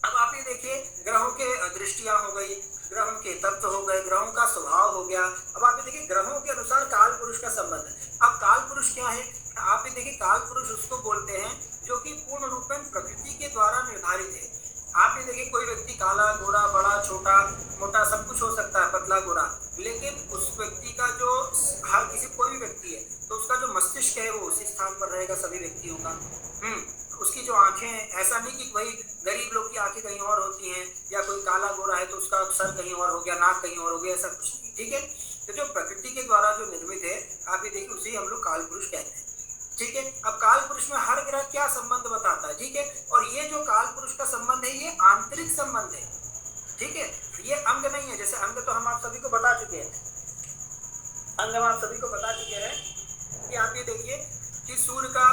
अब आप ये देखिए ग्रहों के दृष्टियां हो गई, ग्रहों के तत्व हो गए, ग्रहों का स्वभाव हो गया। अब आप ये देखिए ग्रहों के अनुसार काल पुरुष का संबंध है। अब काल पुरुष क्या है, आप ये देखिए काल पुरुष उसको बोलते हैं जो कि पूर्ण रूप में प्रकृति के द्वारा निर्धारित है। आप ये देखिए कोई व्यक्ति काला गोरा, बड़ा छोटा मोटा सब कुछ हो सकता है, पतला गोरा, लेकिन उस व्यक्ति का जो हर किसी कोई भी व्यक्ति है तो उसका जो मस्तिष्क है वो उसी स्थान पर रहेगा सभी व्यक्तियों का। उसकी जो आंखें हैं, ऐसा नहीं कि भाई गरीब लोग की आंखें कहीं और होती हैं, या कोई काला गोरा है तो उसका सर कहीं और हो गया, नाक कहीं और हो गया, ऐसा कुछ नहीं, ठीक है। तो जो प्रकृति के द्वारा जो निर्मित है, आप ये देखिए उसे हम लोग काल पुरुष कहते हैं। ठीक है। अब काल पुरुष में हर ग्रह क्या संबंध बताता है, ठीक है। और ये जो काल पुरुष का संबंध है ये आंतरिक संबंध है, ठीक है। ये अंग नहीं है, जैसे अंग तो हम आप सभी को बता चुके हैं, अंग हम आप सभी को बता चुके हैं कि आप ये देखिए कि सूर्य का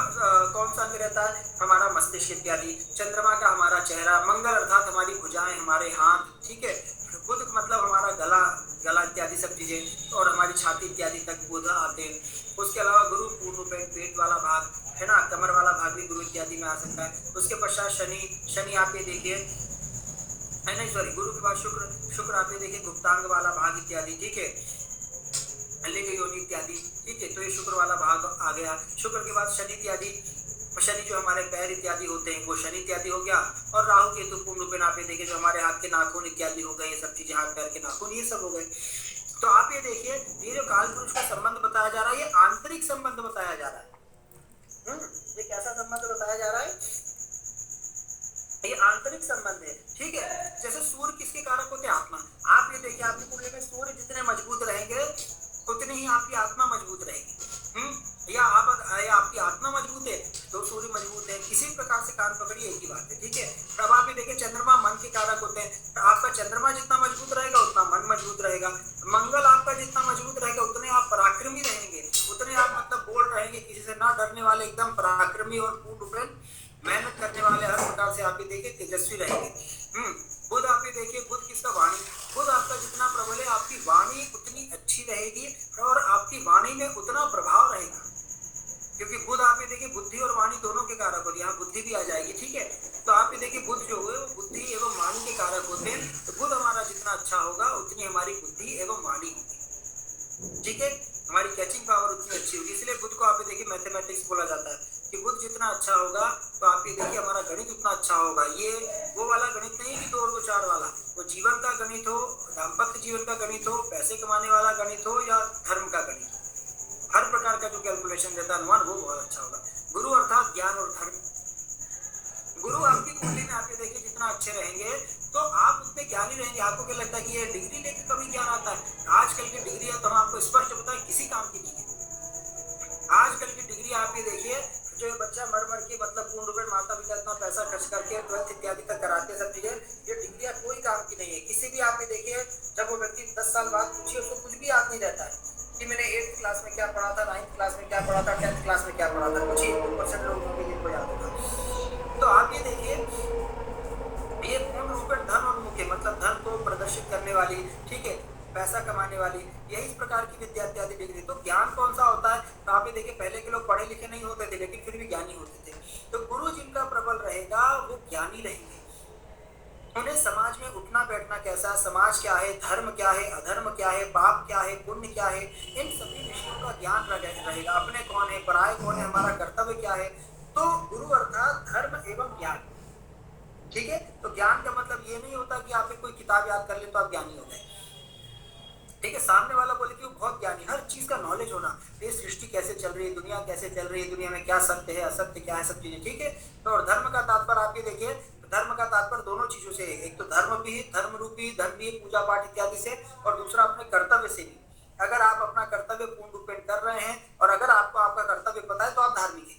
कौन सा अंग रहता है, हमारा मस्तिष्क इत्यादि, चंद्रमा का हमारा चेहरा, मंगल अर्थात हमारी भुजाएं, हमारे हाथ, ठीक है। बुध मतलब हमारा गला इत्यादि सब चीजें, और हमारी छाती इत्यादि तक बुध आते हैं। उसके अलावा गुरु पूर्ण पेट वाला भाग है ना, कमर वाला भाग भी गुरु इत्यादि में आ सकता है। उसके पश्चात शनि आप ये देखिए है नहीं, सॉरी, गुरु के बाद शुक्र आप ये देखिए गुप्तांग वाला भाग इत्यादि, ठीक है, लिंग योनि इत्यादि, ठीक है। तो ये शुक्र वाला भाग आ गया। शुक्र के बाद शनि इत्यादि, शनि जो हमारे पैर इत्यादि होते हैं वो शनि इत्यादि हो गया। और राहु केतु पूर्ण रूप में आप ये देखिए जो हमारे हाथ के नाखून इत्यादि हो गए, ये सब चीजें, हाथ पैर के नाखून, ये सब हो गए। तो आप ये देखिए ये जो काल पुरुष का संबंध बताया जा रहा है ये आंतरिक संबंध बताया जा रहा है। ये कैसा संबंध बताया जा रहा है, ये आंतरिक संबंध है, ठीक है। जैसे सूर्य किसके कारक होते हैं, आत्मा। आप ये देखिए आपकी कुंडली में सूर्य जितने मजबूत रहेंगे उतनी ही आपकी आत्मा मजबूत रहेगी। या आपकी आत्मा मजबूत है तो सूर्य मजबूत है, किसी प्रकार से कान पकड़िए, एक ही बात है, ठीक है। तब आप ये देखिए चंद्रमा मन के कारक होते हैं, तो आपका चंद्रमा जितना मजबूत रहेगा उतना मन मजबूत रहेगा। मंगल आपका जितना मजबूत रहेगा उतने आप पराक्रमी रहेंगे, उतने आप मतलब बोल्ड रहेंगे, किसी से ना डरने वाले, एकदम पराक्रमी और पूर्ण रूप में मेहनत करने वाले, हर प्रकार से आप ये देखिए तेजस्वी रहेंगे। बुध आप ये देखिए, बुध किसका, वाणी। बुध आपका जितना प्रबल है आपकी वाणी उतनी अच्छी रहेगी और आपकी वाणी में उतना प्रभाव रहेगा, क्योंकि बुध आप ये देखिए बुद्धि और वाणी दोनों के कारक होते हैं, यहाँ बुद्धि भी आ जाएगी, ठीक है। तो आप ये देखिए बुध जो है वो बुद्धि एवं वाणी के कारक होते हैं। तो बुध हमारा जितना अच्छा होगा उतनी हमारी बुद्धि एवं वाणी होगी, ठीक है, हमारी कैचिंग पावर उतनी अच्छी होगी। इसलिए बुध को आप ये देखिए मैथमेटिक्स बोला जाता है कि बुध जितना अच्छा होगा तो आप ये देखिए हमारा गणित उतना अच्छा होगा। ये वो वाला गणित नहीं कि 2 और 2 4 वाला, वो जीवन का गणित हो, दाम्पत्य जीवन का गणित हो, पैसे कमाने वाला गणित हो या धर्म का गणित हो, हर प्रकार का जो कैलकुलेशन रहता है अनुमान, वो बहुत अच्छा होगा। गुरु अर्थात ज्ञान और धर्म। गुरु आपकी कुंडली में आप ये देखिए जितना अच्छे रहेंगे तो आप उतने ज्ञानी रहेंगे। आपको क्या लगता है कि ये डिग्री लेके कभी ज्ञान आता है, आजकल की डिग्री है तो हम आपको स्पष्ट बताएं किसी काम की नहीं है। आजकल की डिग्री आप ये देखिए जो बच्चा मर के मतलब पूर्ण रूप में माता पिता इतना पैसा खर्च करके 12th इत्यादि तक कराते सब चीजें, ये डिग्रियां कोई काम की नहीं है। किसी भी आप ये देखिए जब वो व्यक्ति 10 साल बाद पूछिए उसको कुछ भी याद नहीं रहता है कि मैंने 8th क्लास में क्या पढ़ा था, 9th क्लास में क्या पढ़ा था, 10th क्लास में क्या पढ़ा था, कुछ ही 2% लोगों के जिनको याद होगा। तो आप ये देखिए ये पूर्ण रूप में धन उन्मुख है, मतलब धन को प्रदर्शित करने वाली, ठीक है, पैसा कमाने वाली, यही इस प्रकार की विद्या इत्यादि डिग्री। तो ज्ञान कौन सा होता है, तो आप ये देखिए पहले के लोग पढ़े लिखे नहीं होते थे लेकिन फिर भी ज्ञानी होते थे। तो गुरु जिनका प्रबल रहेगा वो ज्ञानी रहेंगे। उन्हें समाज में उठना बैठना कैसा, समाज क्या है, धर्म क्या है, अधर्म क्या है, पाप क्या है, पुण्य क्या है, इन सभी विषयों का ज्ञान रहेगा। अपने कौन है, पराये कौन है, हमारा कर्तव्य क्या है। तो गुरु अर्थात धर्म एवं ज्ञान, ठीक है। तो ज्ञान का मतलब ये नहीं होता कि आप कोई किताब याद कर ले तो आप ज्ञानी हो गए, ठीक है। सामने वाला बोले कि वो बहुत ज्ञानी, हर चीज का नॉलेज होना, ये सृष्टि कैसे चल रही है, दुनिया कैसे चल रही है, दुनिया में क्या सत्य है, असत्य क्या है, सब चीजें, ठीक है। तो और धर्म का तात्पर्य आप ये देखिए, धर्म का तात्पर्य दोनों चीजों से है, एक तो धर्म भी, धर्म रूपी धन भी, पूजा पाठ इत्यादि से, और दूसरा अपने कर्तव्य से भी। अगर आप अपना कर्तव्य पूर्ण रूप में कर रहे हैं और अगर आपको आपका कर्तव्य पता है तो आप धार्मिक हैं।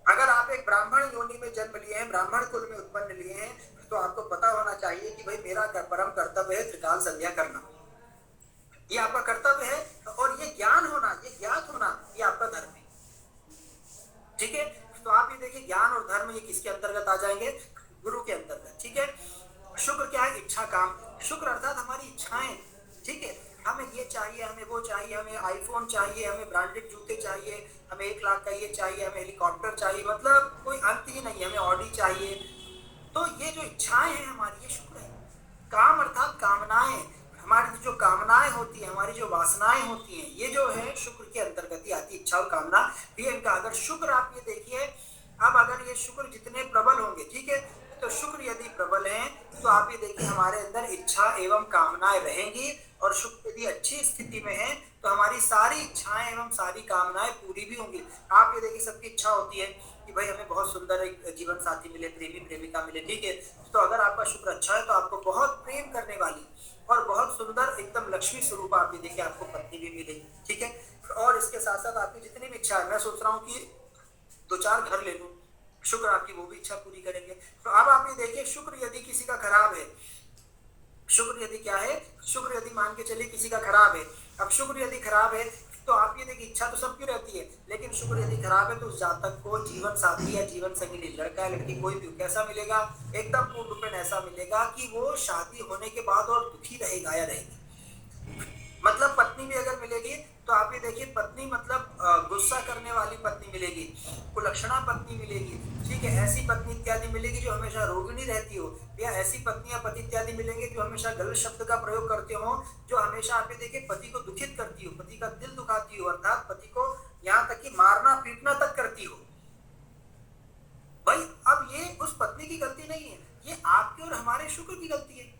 अगर आप एक ब्राह्मण योनि में जन्म लिए हैं, ब्राह्मण कुल में उत्पन्न लिए हैं, तो आपको पता होना चाहिए कि भाई मेरा परम कर्तव्य है त्रिकाल संध्या करना, ये आपका कर्तव्य है। और ये ज्ञान होना, ये ज्ञात होना, ये आपका धर्म है, ठीक है। तो आप ये देखिए ज्ञान और धर्म ये किसके अंतर्गत आ जाएंगे, गुरु के अंतर्गत, ठीक है। शुक्र क्या है, इच्छा काम। शुक्र अर्थात हमारी इच्छाएं, ठीक है, हमें ये चाहिए, हमें वो चाहिए, हमें आईफोन चाहिए, हमें ब्रांडेड जूते चाहिए, हमें 1 लाख का ये चाहिए, हमें हेलीकॉप्टर चाहिए, मतलब कोई अंत ही नहीं, हमें ऑडी चाहिए। तो ये जो इच्छाएं हैं हमारी, ये शुक्र है। काम अर्थात कामनाएं, हमारी जो कामनाएं होती है, हमारी जो वासनाएं होती हैं, ये जो है शुक्र के अंतर्गत ही आती है, इच्छा और कामना भी इनका। अगर शुक्र आप ये देखिए, अब अगर ये शुक्र जितने प्रबल होंगे, ठीक है, तो शुक्र यदि प्रबल हैं तो आप ये देखिए हमारे अंदर इच्छा एवं कामनाएं रहेंगी, और शुक्र यदि अच्छी स्थिति में है तो हमारी सारी इच्छाएं एवं सारी कामनाएं पूरी भी होंगी। आप ये देखिए सबकी इच्छा होती है कि भाई हमें बहुत सुंदर एक जीवन साथी मिले, प्रेमी प्रेमिका मिले, ठीक है। तो अगर आपका शुक्र अच्छा है तो आपको बहुत प्रेम करने वाली और बहुत सुंदर एकदम लक्ष्मी स्वरूप आप ये देखिए आपको पत्नी भी मिलेगी, ठीक है। और इसके साथ साथ आपकी जितनी भी इच्छा है, मैं सोच रहा हूँ कि 2-4 घर ले लूं, शुक्र आपकी वो भी इच्छा पूरी करेंगे। तो अब आप ये देखिए, शुक्र यदि किसी का खराब है, शुक्र यदि क्या है, शुक्र यदि मान के चलिए किसी का खराब है, अब शुक्र यदि खराब है तो आप ये देखिए इच्छा तो सबकी रहती है, लेकिन शुक्र यदि खराब है तो उस जातक को जीवन साथी या जीवन संगी, लड़का या लड़की कोई भी कैसा मिलेगा, एकदम पूर्ण रूपेण ऐसा मिलेगा कि वो शादी होने के बाद और दुखी रहेगा या रहेगी। मतलब पत्नी भी अगर मिलेगी तो आप ये देखिए, पत्नी मतलब गुस्सा करने वाली पत्नी मिलेगी, कुलक्षणा पत्नी मिलेगी, ठीक है, ऐसी पत्नी इत्यादि मिलेगी जो हमेशा रोगिणी रहती हो, या ऐसी पत्नी या पति इत्यादि मिलेंगे जो हमेशा गलत शब्द का प्रयोग करते हो, जो हमेशा आप ये देखिए पति को दुखित करती हो, पति का दिल दुखाती हो, अर्थात पति को यहाँ तक कि मारना पीटना तक करती हो। भाई अब ये उस पत्नी की गलती नहीं है, ये आपके और हमारे शुक्र की गलती है।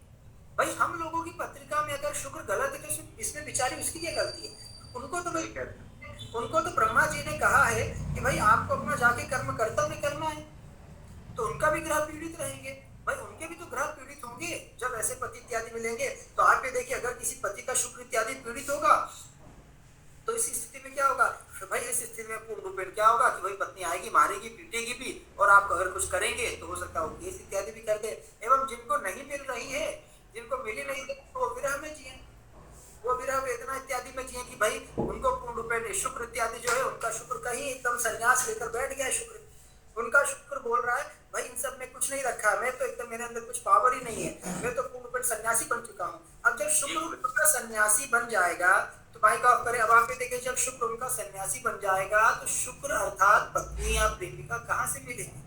भाई हम लोगों की पत्रिका में अगर शुक्र गलत है तो इसमें बेचारी उसकी क्या गलती है? उनको तो ब्रह्मा जी ने कहा है कि भाई आपको अपना जाके कर्म कर्तव्य करना है, तो उनका भी ग्रह पीड़ित रहेंगे, भाई उनके भी तो ग्रह पीड़ित होंगे जब ऐसे पति इत्यादि मिलेंगे। तो आप ये देखिए, अगर किसी पति का शुक्र इत्यादि पीड़ित होगा तो इस स्थिति में क्या होगा? तो भाई इस स्थिति में पूर्ण रूपेण क्या होगा कि भाई पत्नी आएगी, मारेगी, पीटेगी भी, और आप अगर कुछ करेंगे तो हो सकता है वो केस इत्यादि भी कर दे। एवं जिनको नहीं मिल रही है, जिनको मिली नहीं तो वो विरह में जिए, वो विरह वेदना इत्यादि में जिए कि भाई उनको पूर्ण रूपेण शुक्र इत्यादि जो है, उनका शुक्र कहीं एकदम संन्यास लेकर बैठ गया है। शुक्र, उनका शुक्र बोल रहा है भाई इन सब में कुछ नहीं रखा, मैं तो एकदम, मेरे अंदर कुछ पावर ही नहीं है, मैं तो पूर्ण रूपेण सन्यासी बन चुका हूँ। अब जब शुक्र उनका सन्यासी बन जाएगा तो भाई का करे, अब आप ये देखिए, जब शुक्र उनका सन्यासी बन जाएगा तो शुक्र अर्थात पत्नी या प्रेमिका कहाँ से मिलेगी?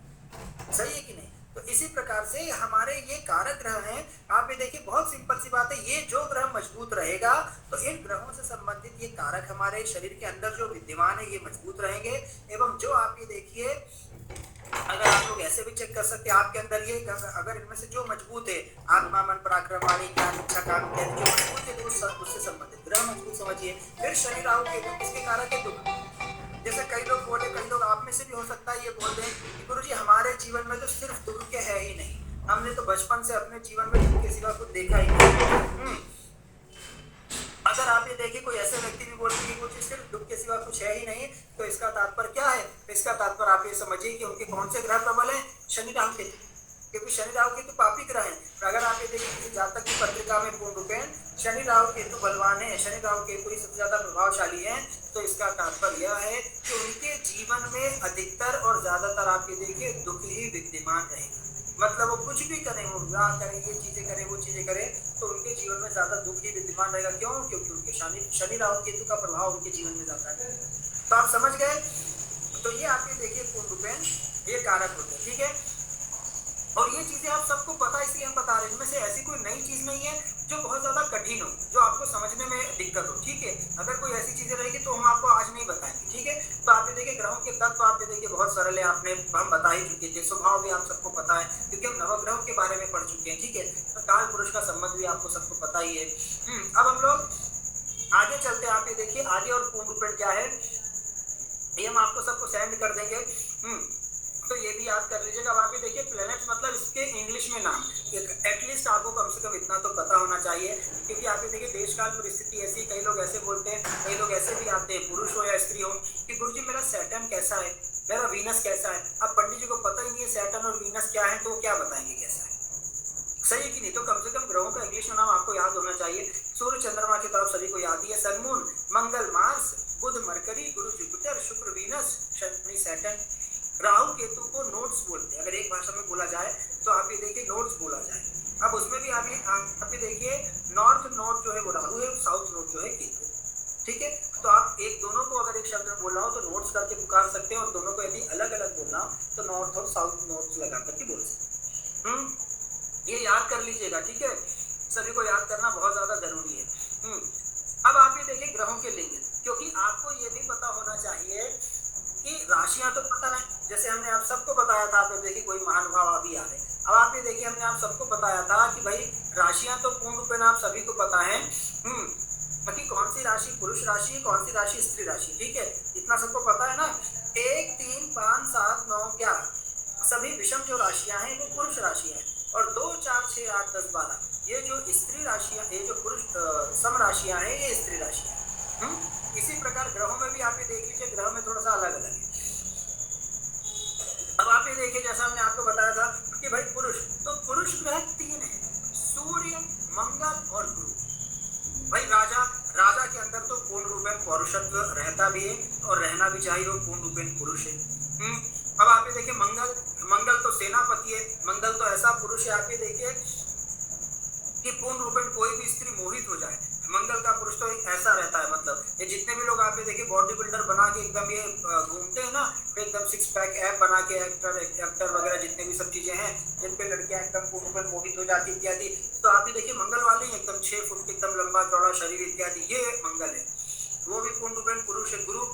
सही है कि नहीं? तो इसी प्रकार से हमारे ये कारक ग्रह हैं। आप ये देखिए, बहुत सिंपल सी बात है, ये जो ग्रह मजबूत रहेगा तो इन ग्रहों से संबंधित ये कारक हमारे शरीर के अंदर जो विद्यमान है ये मजबूत रहेंगे। एवं जो आप ये देखिए, अगर आप लोग ऐसे भी चेक कर सकते हैं, आपके अंदर ये अगर इनमें से जो मजबूत है, आत्मा, मन, पराक्रम, वाणी, ज्ञान, इच्छा, काम इत्यादि जो मजबूत है, तो उससे संबंधित ग्रह मजबूत समझिए। फिर शनि राहु केतु किसके कारक है? दुख। जैसे कई लोग बोले, कई लोग आप में से भी हो सकता है ये बोल दें कि गुरुजी हमारे जीवन में तो सिर्फ दुख के है ही नहीं, हमने तो बचपन से अपने जीवन में दुख के सिवा कुछ देखा ही नहीं। अगर आप ये देखिए, कोई ऐसे व्यक्ति भी बोलते हैं कि कुछ सिर्फ दुख के सिवा कुछ है ही नहीं, तो इसका तात्पर्य क्या है? इसका तात्पर्य आप ये समझिए कि उनके कौन से ग्रह प्रबल है? शनि राहु केतु, क्योंकि शनि राहु केतु पापी ग्रह है। अगर आप ये देखिए किसी जातक की पत्रिका में पूर्ण रूपेण शनि राहु केतु बलवान है, शनि राहु केतु ही सबसे ज्यादा प्रभावशाली है, तो इसका तात्पर्य यह है कि उनके जीवन में अधिकतर और ज्यादातर आप ये देखिए दुख ही विद्यमान रहेगा। मतलब वो कुछ भी करें, वो विवाह करें, ये चीजें करें, वो चीजें करें, तो उनके जीवन में ज्यादा दुख ही विद्यमान रहेगा। क्यों? क्योंकि उनके शनि राहु केतु का प्रभाव उनके जीवन में ज्यादा है। तो आप समझ गए? तो ये आप ये देखिए पूर्ण रूपेण ये कारक होते हैं, ठीक है। और ये चीजें आप सबको पता, इसलिए हम बता रहे हैं, इनमें से ऐसी कोई नई चीज नहीं है जो बहुत ज्यादा कठिन हो, जो आपको समझने में दिक्कत हो, ठीक है। अगर कोई ऐसी चीजें रहेगी तो हम आपको आज नहीं बताएंगे, ठीक है। तो आप ये देखिए, ग्रहों के तत्व आप ये देखिए बहुत सरल है, आपने हम बता ही चुके थे, स्वभाव भी आप सबको पता है क्योंकि हम नवग्रहों के बारे में पढ़ चुके हैं, ठीक है। तो काल पुरुष का संबंध भी आपको सबको पता ही है। अब हम लोग आगे चलते हैं। आप ये देखिए आगे और पूर्ण रूपेण क्या है, ये हम आपको सबको सेंड कर देंगे, तो ये भी याद कर लीजिएगा। अब आप ये देखिए, प्लैनेट्स मतलब इसके इंग्लिश में नाम, एटलीस्ट आपको कम से कम इतना तो पता होना चाहिए, क्योंकि आप ये देखिए देश काल परिस्थिति ऐसी, कई लोग ऐसे बोलते हैं, कई लोग ऐसे भी आते हैं, पुरुष हो या स्त्री हो, कि गुरुजी मेरा सैटर्न कैसा है, मेरा वीनस कैसा है। अब पंडित जी को पता ही नहीं है सैटर्न और वीनस क्या है, तो वो क्या बताएंगे कैसा है? सही है कि नहीं? तो कम से कम ग्रहों का इंग्लिश में नाम आपको याद होना चाहिए। सूर्य चंद्रमा की तरफ सभी को याद ही है, सन मून, मंगल मार्स, बुध मरकरी, गुरु जुपिटर, शुक्र वीनस, शनि सैटर्न। राहु केतु को नोड्स बोलते हैं, अगर एक भाषा में बोला जाए तो आप ये देखिए नोड्स बोला जाए। अब उसमें भी आप ये देखिए, नॉर्थ नोड जो है वो राहु है, साउथ नोड जो है केतु, ठीक है। तो आप एक दोनों को अगर एक शब्द में बोलना हो तो नोड्स करके पुकार सकते हैं, और दोनों को यदि अलग अलग बोलना हो तो नॉर्थ और साउथ नोड्स लगा करके बोल सकते हैं। ये याद कर लीजिएगा, ठीक है। सभी को याद करना बहुत ज्यादा जरूरी है। अब आप ये देखिए ग्रहों के लिंग, क्योंकि आपको ये भी पता होना चाहिए कि राशियां तो पता है, जैसे हमने आप सबको बताया था। आप देखिए कोई महानुभाव अभी आ रहे, अब आप ये देखिए हमने आप सबको बताया था कि भाई राशियां तो पूर्ण रूप में आप सभी को पता है, कि कौन सी राशि पुरुष राशि, कौन सी राशि स्त्री राशि, ठीक है, इतना सबको पता है ना। 1, 3, 5, 7, 9, 11 सभी विषम जो राशियां हैं वो पुरुष राशियां हैं, और 2, 4, 6, 8, 10, 12 ये जो स्त्री राशियां, ये जो पुरुष सम राशियां हैं ये स्त्री राशियां हैं। इसी प्रकार ग्रहों में भी आप ये देख लीजिए, ग्रहों में थोड़ा सा अलग अलग है। अब आप ये देखिए, जैसा हमने आपको बताया था कि भाई पुरुष, तो पुरुष ग्रह 3 है, सूर्य, मंगल और गुरु। भाई राजा के अंदर तो पूर्ण रूपेण पौरुषत्व रहता भी है और रहना भी चाहिए, वो पूर्ण रूपेण पुरुष है। अब आप ये देखिए मंगल तो सेनापति है, मंगल तो ऐसा पुरुष है, आप ये देखिए कि पूर्ण रूपेण कोई भी स्त्री मोहित हो जाए। मंगल का पुरुष तो ऐसा रहता है, मतलब ये जितने भी लोग आप ये देखिए बॉडी बिल्डर बना के एकदम ये घूमते हैं ना, एकदम 6 पैक ऐप बना के, एक्टर वगैरह जितने भी सब चीजें हैं जिन पे लड़कियां एकदम पूर्ण रूपेण मोहित हो जाती इत्यादि, तो आप ये देखिए मंगल वाले एकदम 6 फुट एकदम लंबा चौड़ा शरीर इत्यादि, ये मंगल है, वो भी पूर्ण रूपेण पुरुष है। गुरु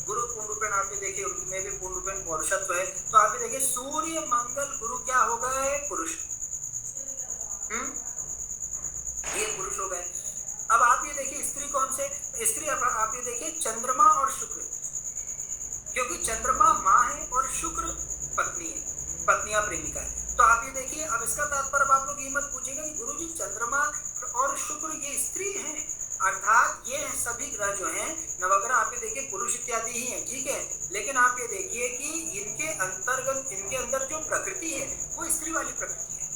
पूर्ण रूपेण आप ये देखिए उनमें भी पूर्ण रूपेण पौरुषत्व है। तो आप ये देखिए सूर्य मंगल गुरु क्या हो गए? पुरुष। ये पुरुष हो गए। अब आप ये देखिए स्त्री कौन से? स्त्री आप ये देखिए चंद्रमा और शुक्र, क्योंकि चंद्रमा माँ है और शुक्र पत्नी है, पत्नियां प्रेमिका है। तो आप ये देखिए, अब इसका तात्पर्य आप लोग ये मत पूछेगा कि गुरुजी चंद्रमा और शुक्र ये स्त्री हैं, अर्थात ये सभी ग्रह जो हैं नवग्रह आप ये देखिए पुरुष इत्यादि ही हैं, ठीक है। लेकिन आप ये देखिए कि इनके अंतर्गत, इनके अंदर जो प्रकृति है वो स्त्री वाली प्रकृति है।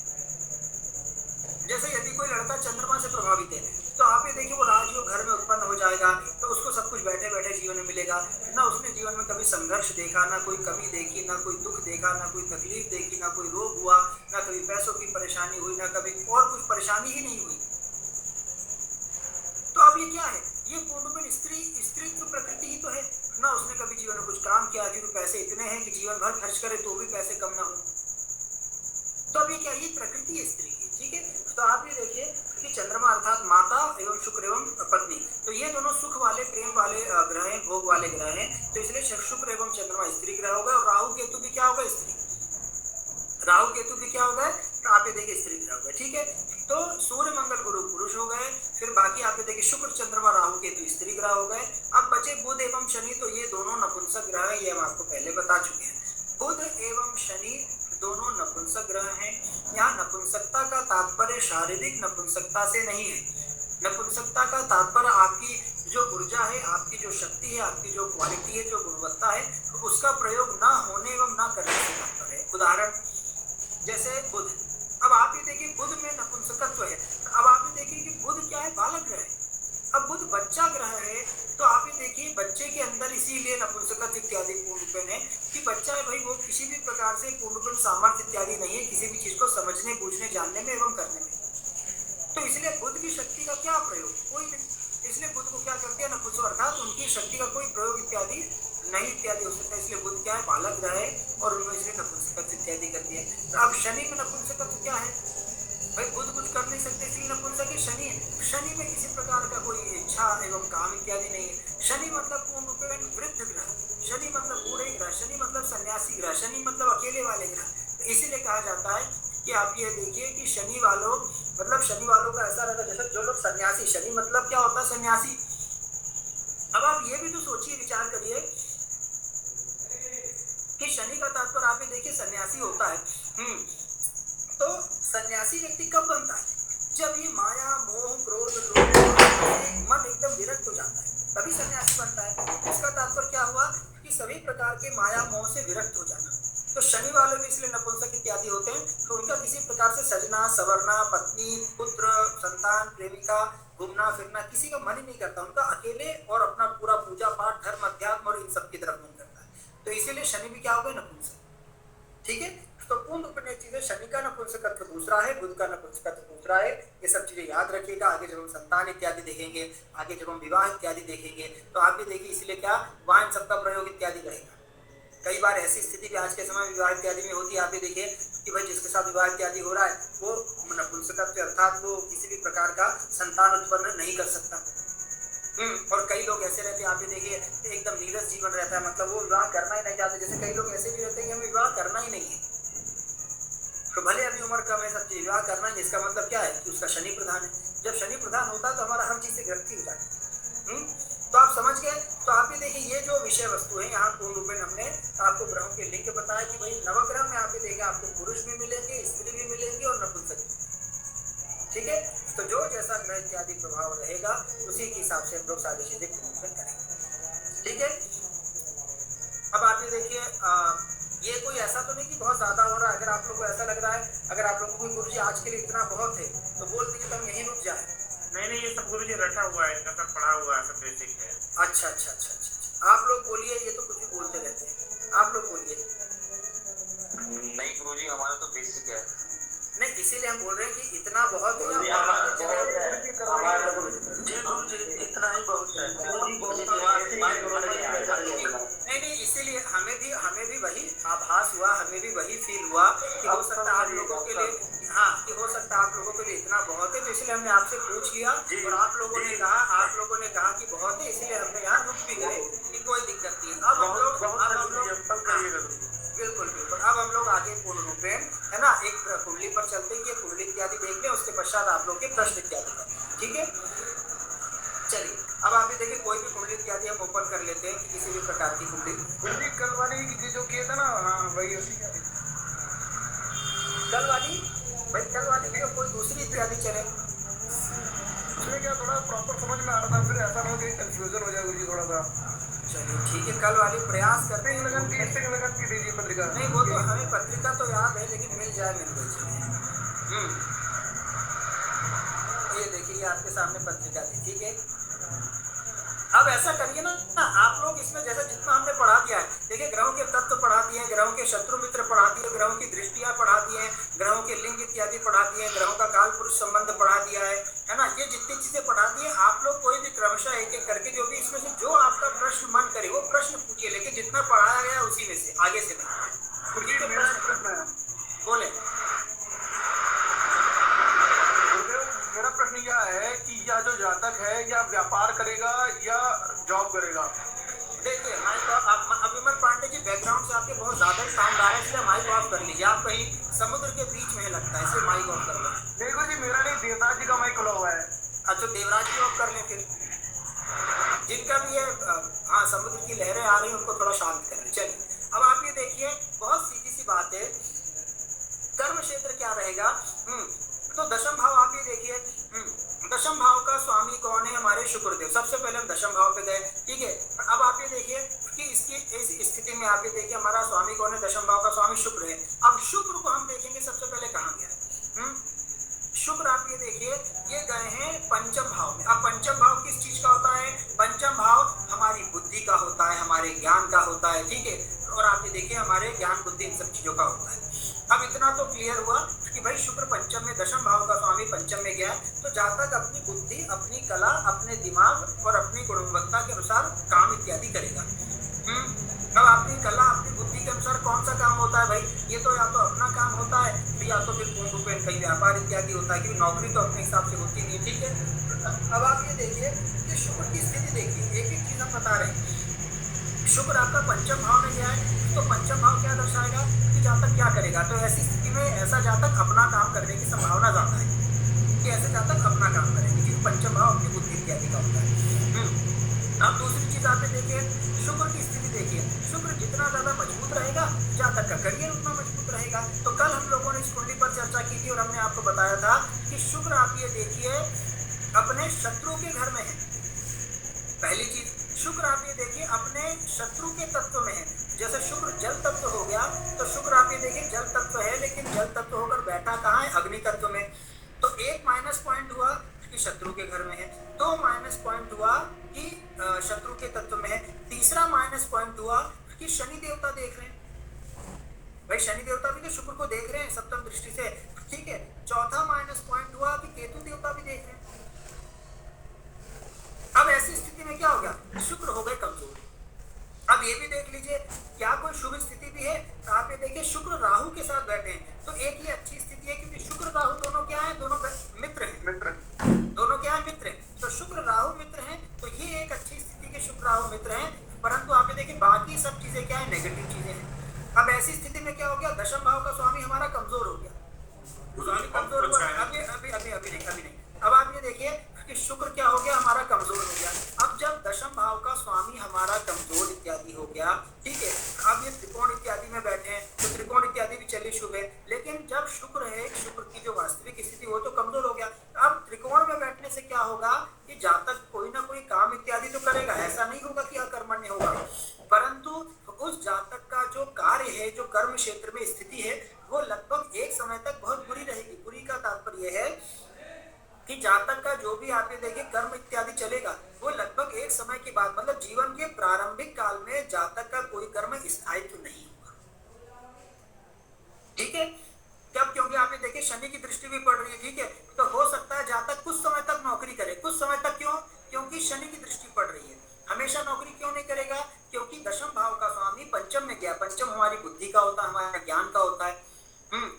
जैसे यदि कोई लड़का चंद्रमा से प्रभावित है तो आप ये देखिए वो राजयोग घर में उत्पन्न हो जाएगा, तो उसको सब कुछ बैठे बैठे जीवन में मिलेगा ना। उसने जीवन में कभी संघर्ष देखा, ना कोई कमी देखी, ना कोई दुख देखा, ना कोई तकलीफ देखी, ना कोई रोग हुआ, ना कभी पैसों की परेशानी हुई, ना कभी और कुछ परेशानी ही नहीं हुई। तो अब ये क्या है? ये पूर्ण रूपेण स्त्री तो प्रकृति ही तो है ना। उसने कभी जीवन में कुछ काम किया, क्योंकि पैसे इतने हैं कि जीवन भर खर्च करे तो भी पैसे कम ना हो। तो अब ये क्या? ये प्रकृति है स्त्री की, ठीक है। तो आप ये देखिए कि चंद्रमा अर्थात माता एवं शुक्र एवं पत्नी, तो ये दोनों सुख वाले, प्रेम वाले ग्रह हैं, भोग वाले ग्रह हैं। तो इसलिए शुक्र एवं चंद्रमा स्त्री ग्रह हो गए, और राहु केतु भी क्या होगा? स्त्री। राहु केतु भी क्या हो गए? तो आप ये देखिए स्त्री ग्रह हो गए, ठीक है। तो सूर्य मंगल गुरु पुरुष हो गए, फिर बाकी आप ये देखिए शुक्र चंद्रमा राहु केतु स्त्री ग्रह हो गए। अब बचे बुध एवं शनि, तो ये दोनों नपुंसक ग्रह है, ये हम आपको पहले बता चुके हैं। बुध एवं शनि दोनों नपुंसक ग्रह हैं। यहाँ नपुंसकता का तात्पर्य शारीरिक नपुंसकता से नहीं है। नपुंसकता का तात्पर्य आपकी जो ऊर्जा है, आपकी जो शक्ति है, आपकी जो क्वालिटी है, जो गुणवत्ता है, तो उसका प्रयोग ना होने एवं ना करने से तात्पर्य है। उदाहरण जैसे बुध, अब आप ये देखिए बुध में नपुंसकत्व है। अब आप ये देखिए कि बुध क्या है? बालक ग्रह है। अब बुध बच्चा ग्रह है, तो आप ये देखिए बच्चे के अंदर इसीलिए नपुंसकत्व इत्यादि पूर्ण रूपेण है कि बच्चा है भाई, वो किसी भी प्रकार से पूर्ण रूपेण सामर्थ्य इत्यादि नहीं है किसी भी चीज को समझने, बूझने, जानने में एवं करने में। तो इसलिए बुध की शक्ति का क्या प्रयोग? कोई नहीं। इसलिए बुध को क्या कर दिया? नपुंसक, अर्थात उनकी शक्ति का कोई प्रयोग इत्यादि नहीं इत्यादि हो सकता है। इसलिए बुध क्या है? बालक ग्रह है, और उन्होंने इसलिए नपुंसकत्व इत्यादि कर दिया। तो अब शनि में नपुंसकत्व क्या है? भाई बुध कुछ कर नहीं सकते, इसलिए नपुंसक है। शनि में किसी प्रकार का कोई इच्छा एवं काम इत्यादि नहीं है। शनि मतलब पूर्ण रूपेण वृद्ध ग्रह, शनि मतलब बूढ़े ग्रह, शनि मतलब सन्यासी ग्रह, शनि मतलब अकेले वाले ग्रह। तो इसीलिए कहा जाता है कि आप ये देखिए कि शनि वालों का ऐसा रहता है जैसे जो लोग सन्यासी, शनि मतलब क्या होता है? सन्यासी। अब आप ये भी तो सोचिए, विचार करिए कि शनि का तात्पर्य आप ये देखिए सन्यासी होता है। तो सन्यासी व्यक्ति कब बनता है? जब ये माया, मोह, क्रोध, लोभ से मन एकदम विरक्त हो जाता है, तभी सन्यासी बनता है। इसका तात्पर्य क्या हुआ? कि सभी प्रकार के माया, मोह से विरक्त हो जाना। तो शनि वाले भी इसलिए नपुंसक इत्यादि होते हैं, तो उनका किसी प्रकार से सजना, संवरना, पत्नी, पुत्र, संतान, प्रेमिका, घूमना फिरना किसी का मन ही नहीं करता। उनका अकेले और अपना पूरा पूजा पाठ, धर्म, अध्यात्म और इन सब की तरफ मन करता है। तो इसीलिए शनि भी क्या हो गए? नपुंसक, ठीक है। तो पूर्ण रूपेण चीजें, शनि का नपुंसकत्व दूसरा है, बुध का नपुंसकत्व दूसरा है। ये सब चीजें याद रखिएगा। आगे जब हम संतान इत्यादि देखेंगे, आगे जब हम विवाह इत्यादि देखेंगे, तो आप भी देखिए इसलिए क्या वहां सबका प्रयोग इत्यादि रहेगा। कई बार ऐसी स्थिति भी आज के समय विवाह इत्यादि में होती है। आप भी देखिए कि भाई जिसके साथ विवाह इत्यादि हो रहा है वो नपुंसकत्व अर्थात वो किसी भी प्रकार का संतान उत्पन्न नहीं कर सकता। और कई लोग ऐसे रहते हैं, आप भी देखिए एकदम नीरस जीवन रहता है, मतलब वो विवाह करना ही नहीं चाहते। जैसे कई लोग ऐसे भी रहते हैं कि हमें विवाह करना ही नहीं है, तो भले अभी उम्र कम है, सब विवाह करना है, जिसका मतलब क्या है कि उसका शनि प्रधान है। जब शनि प्रधान होता है तो हमारा हर चीज से विरक्ति हो जाती है। तो आप समझ गए। तो आप भी देखिए ये जो विषय वस्तु है यहाँ पूर्ण रूपेण हमने आपको ग्रहों के लिंक बताया कि भाई नवग्रह में आप देखिए आपको पुरुष भी मिलेंगे, स्त्री भी मिलेंगे और नपुंसक, ठीक है। तो जो जैसा ग्रह इत्यादि प्रभाव रहेगा उसी के हिसाब से हम लोग सारी चीजें पूर्ण करेंगे, ठीक है। अब आप ये देखिए ये कोई ऐसा तो नहीं कि बहुत ज्यादा हो रहा है। अगर आप लोगों को ऐसा लग रहा है, अगर आप लोगों को गुरुजी आज के लिए इतना बहुत है तो बोल दीजिए तो हम यहीं रुक जाए। नहीं ये सब गुरुजी रटा हुआ है, इनका सब पढ़ा हुआ है, सब बेसिक है। अच्छा। आप लोग बोलिए, ये तो कुछ भी बोलते रहते हैं, आप लोग बोलिए। नहीं गुरुजी हमारा तो बेसिक है। नहीं, इसीलिए हम बोल रहे हैं कि इतना बहुत है जी गुरुजी इतना ही बहुत है। नहीं, इसीलिए हमें भी वही आभास हुआ, हमें भी वही फील हुआ कि हो सकता है आप लोगों के लिए, हाँ कि हो सकता है आप लोगों के लिए इतना बहुत है, तो इसलिए हमने आपसे पूछ लिया और आप लोगों ने कहा कि बहुत है, इसलिए हमने यहाँ रुक भी गए कि कोई दिक्कत नहीं। अब हम लोग बिल्कुल अब हम लोग आगे पूर्ण रूप में है ना एक कुंडली पर चलते हैं कि कुंडली इत्यादि देख लें, उसके पश्चात आप लोग के प्रश्न इत्यादि करें, ठीक है। चलिए अब आप ये देखिए कोई भी कुंडली इत्यादि हम ओपन कर लेते हैं, किसी भी प्रकार की कुंडली। कल वाली जो किया था ना, हाँ वही कल वाली भी कोई दूसरी इत्यादि चले, उसमें क्या थोड़ा प्रॉपर समझ में आ रहा था, फिर ऐसा ना हो कि कंफ्यूजन हो जाए गुरुजी थोड़ा सा। चलिए ठीक है, कल वाली प्रयास करते हैं। लगन की दीजिए पत्रिका। नहीं वो तो हमें पत्रिका तो याद है, लेकिन मिल जाए मिल गई। ये देखिए आपके सामने पत्रिका थी, ठीक है। अब ऐसा करिए ना आप लोग इसमें जैसे जितना हमने पढ़ा दिया है, देखिए ग्रहों के तत्व पढ़ा दिए, ग्रहों के शत्रु मित्र पढ़ा दिए, ग्रहों की दृष्टियां पढ़ा दिए, ग्रहों के लिंग इत्यादि पढ़ा दिए, ग्रहों का काल पुरुष संबंध पढ़ा दिया है ना। ये जितनी चीजें पढ़ा दी है, आप लोग कोई भी क्रमशः एक एक करके जो भी इसमें से जो आपका प्रश्न मन करे वो प्रश्न पूछिए, लेकिन जितना पढ़ाया गया उसी में से, आगे से नहीं। बोले मेरा प्रश्न यह है कि यह जो जातक है या व्यापार करेगा या जॉब करेगा। देखिए अभिमन पांडे जी बैकग्राउंड से आपके बहुत ज्यादा साउंड आ रहा है, इसलिए माइक ऑफ कर लीजिए। आप कहीं समुद्र के बीच में लगता है, इसलिए माइक ऑफ कर लो। देखो जी मेरा नहीं, देवराज जी का माइक खुला हुआ है। अच्छा देवराज जी ऑफ कर लें फिर, जिनका भी है हाँ समुद्र की लहरें आ रही हैं उनको थोड़ा शांत कर लें। चलिए अब आप ये देखिए बहुत सीधी सी बात है, कर्म क्षेत्र क्या रहेगा। तो दशम भाव आप ये देखिए, दशम भाव का स्वामी कौन है, हमारे शुक्रदेव। सबसे पहले हम दशम भाव पे गए, ठीक है। अब आप ये देखिए कि इसकी इस स्थिति में आप ये देखिए हमारा स्वामी कौन है, दशम भाव का स्वामी शुक्र है। अब शुक्र को हम देखेंगे सबसे पहले कहाँ गया है। शुक्र आप ये देखिए ये गए हैं पंचम भाव में। अब पंचम भाव किस चीज का होता है, पंचम भाव हमारी बुद्धि का होता है, हमारे ज्ञान का होता है, ठीक है। और आप ये देखिए हमारे ज्ञान बुद्धि इन सब चीजों का होता है। अब इतना तो क्लियर हुआ कि भाई शुक्र पंचम में, दशम भाव का स्वामी पंचम में गया, तो जातक अपनी बुद्धि, अपनी कला, अपने दिमाग और अपनी गुणवत्ता के अनुसार काम इत्यादि करेगा। अब अपनी कला, अपनी बुद्धि के अनुसार कौन सा काम होता है भाई, ये तो या तो अपना काम होता है, या तो फिर पूर्ण रूप में कहीं व्यापार इत्यादि होता है, क्योंकि नौकरी तो अपने हिसाब से होती नहीं, ठीक है। अब आप ये देखिए कि शुक्र की स्थिति देखिए, एक एक चीज हम बता रहे हैं। शुक्र आपका पंचम भाव में गया है, तो पंचम भाव क्या दर्शाएगा कि जातक क्या करेगा। तो ऐसी स्थिति में ऐसा जातक अपना काम करने की संभावना ज्यादा है कि ऐसे जातक अपना काम करेंगे, क्योंकि पंचम भाव अपनी बुद्धि इत्यादि का होता है। अब दूसरी चीज आप देखिए शुक्र की स्थिति देखिए, शुक्र जितना ज्यादा मजबूत रहेगा जातक का करियर उतना मजबूत रहेगा। तो कल हम लोगों ने इस कुंडली पर चर्चा की थी और हमने आपको बताया था कि शुक्र आप ये देखिए अपने शत्रु के घर में है। पहली चीज शुक्र आप ये देखिए अपने शत्रु के तत्व में है। जैसे शुक्र जल तत्व हो गया, तो शुक्र आप ये देखिए जल तत्व है, लेकिन जल तत्व होकर बैठा कहाँ है, अग्नि तत्व में। तो एक माइनस पॉइंट हुआ कि शत्रु के घर में है, दो माइनस पॉइंट हुआ कि शत्रु के तत्व में है, तीसरा माइनस पॉइंट हुआ कि शनि देवता देख रहे हैं। भाई शनि देवता भी तो शुक्र को देख रहे हैं सप्तम दृष्टि से, ठीक है। चौथा माइनस पॉइंट हुआ कि केतु देवता भी देख रहे हैं। अब ऐसी स्थिति में क्या हो गया, शुक्र हो गए कमजोर। अब ये भी देख लीजिए क्या कोई शुभ स्थिति भी है, तो आप ये देखिए शुक्र राहु के साथ बैठे हैं, तो एक ही अच्छी स्थिति है, क्योंकि शुक्र राहु दोनों क्या है, दोनों मित्र हैं, दोनों क्या है, मित्र हैं। तो शुक्र राहु मित्र हैं, तो ये एक अच्छी स्थिति के शुक्र राहु मित्र हैं। परंतु आप ये देखिए बाकी सब चीजें क्या है, नेगेटिव चीजें हैं। अब ऐसी स्थिति में क्या हो गया, दशम भाव का स्वामी हमारा कमजोर हो गया, स्वामी कमजोर हुआ। अभी नहीं। अब आप ये देखिए कि शुक्र क्या हो गया, हमारा कमजोर हो गया। अब जब दशम भाव का स्वामी हमारा कमजोर इत्यादि हो गया, ठीक है। अब ये त्रिकोण इत्यादि में बैठे हैं, तो त्रिकोण इत्यादि भी चलिए शुभ है, लेकिन जब शुक्र है, शुक्र की जो वास्तविक स्थिति वो तो कमजोर हो गया। अब त्रिकोण में बैठने से क्या होगा कि जातक कोई ना कोई काम इत्यादि तो करेगा, ऐसा नहीं होगा कि अकर्मण्य होगा, परंतु उस जातक का जो कार्य है, जो कर्म क्षेत्र में स्थिति है वो लगभग एक समय तक बहुत बुरी रहेगी। बुरी का तात्पर्य है कि जातक का जो भी आप ये देखिए कर्म इत्यादि चलेगा वो लगभग एक समय के बाद मतलब जीवन के प्रारंभिक काल में जातक का कोई कर्म स्थायित्व नहीं होगा। ठीक है, कब? क्योंकि आप ये देखिए शनि की दृष्टि भी पड़ रही है। ठीक है, तो हो सकता है जातक कुछ समय तक नौकरी करे। कुछ समय तक क्यों? क्योंकि शनि की दृष्टि पड़ रही है। हमेशा नौकरी क्यों नहीं करेगा? क्योंकि दशम भाव का स्वामी पंचम में गया। पंचम हमारी बुद्धि का होता है, हमारे ज्ञान का होता है।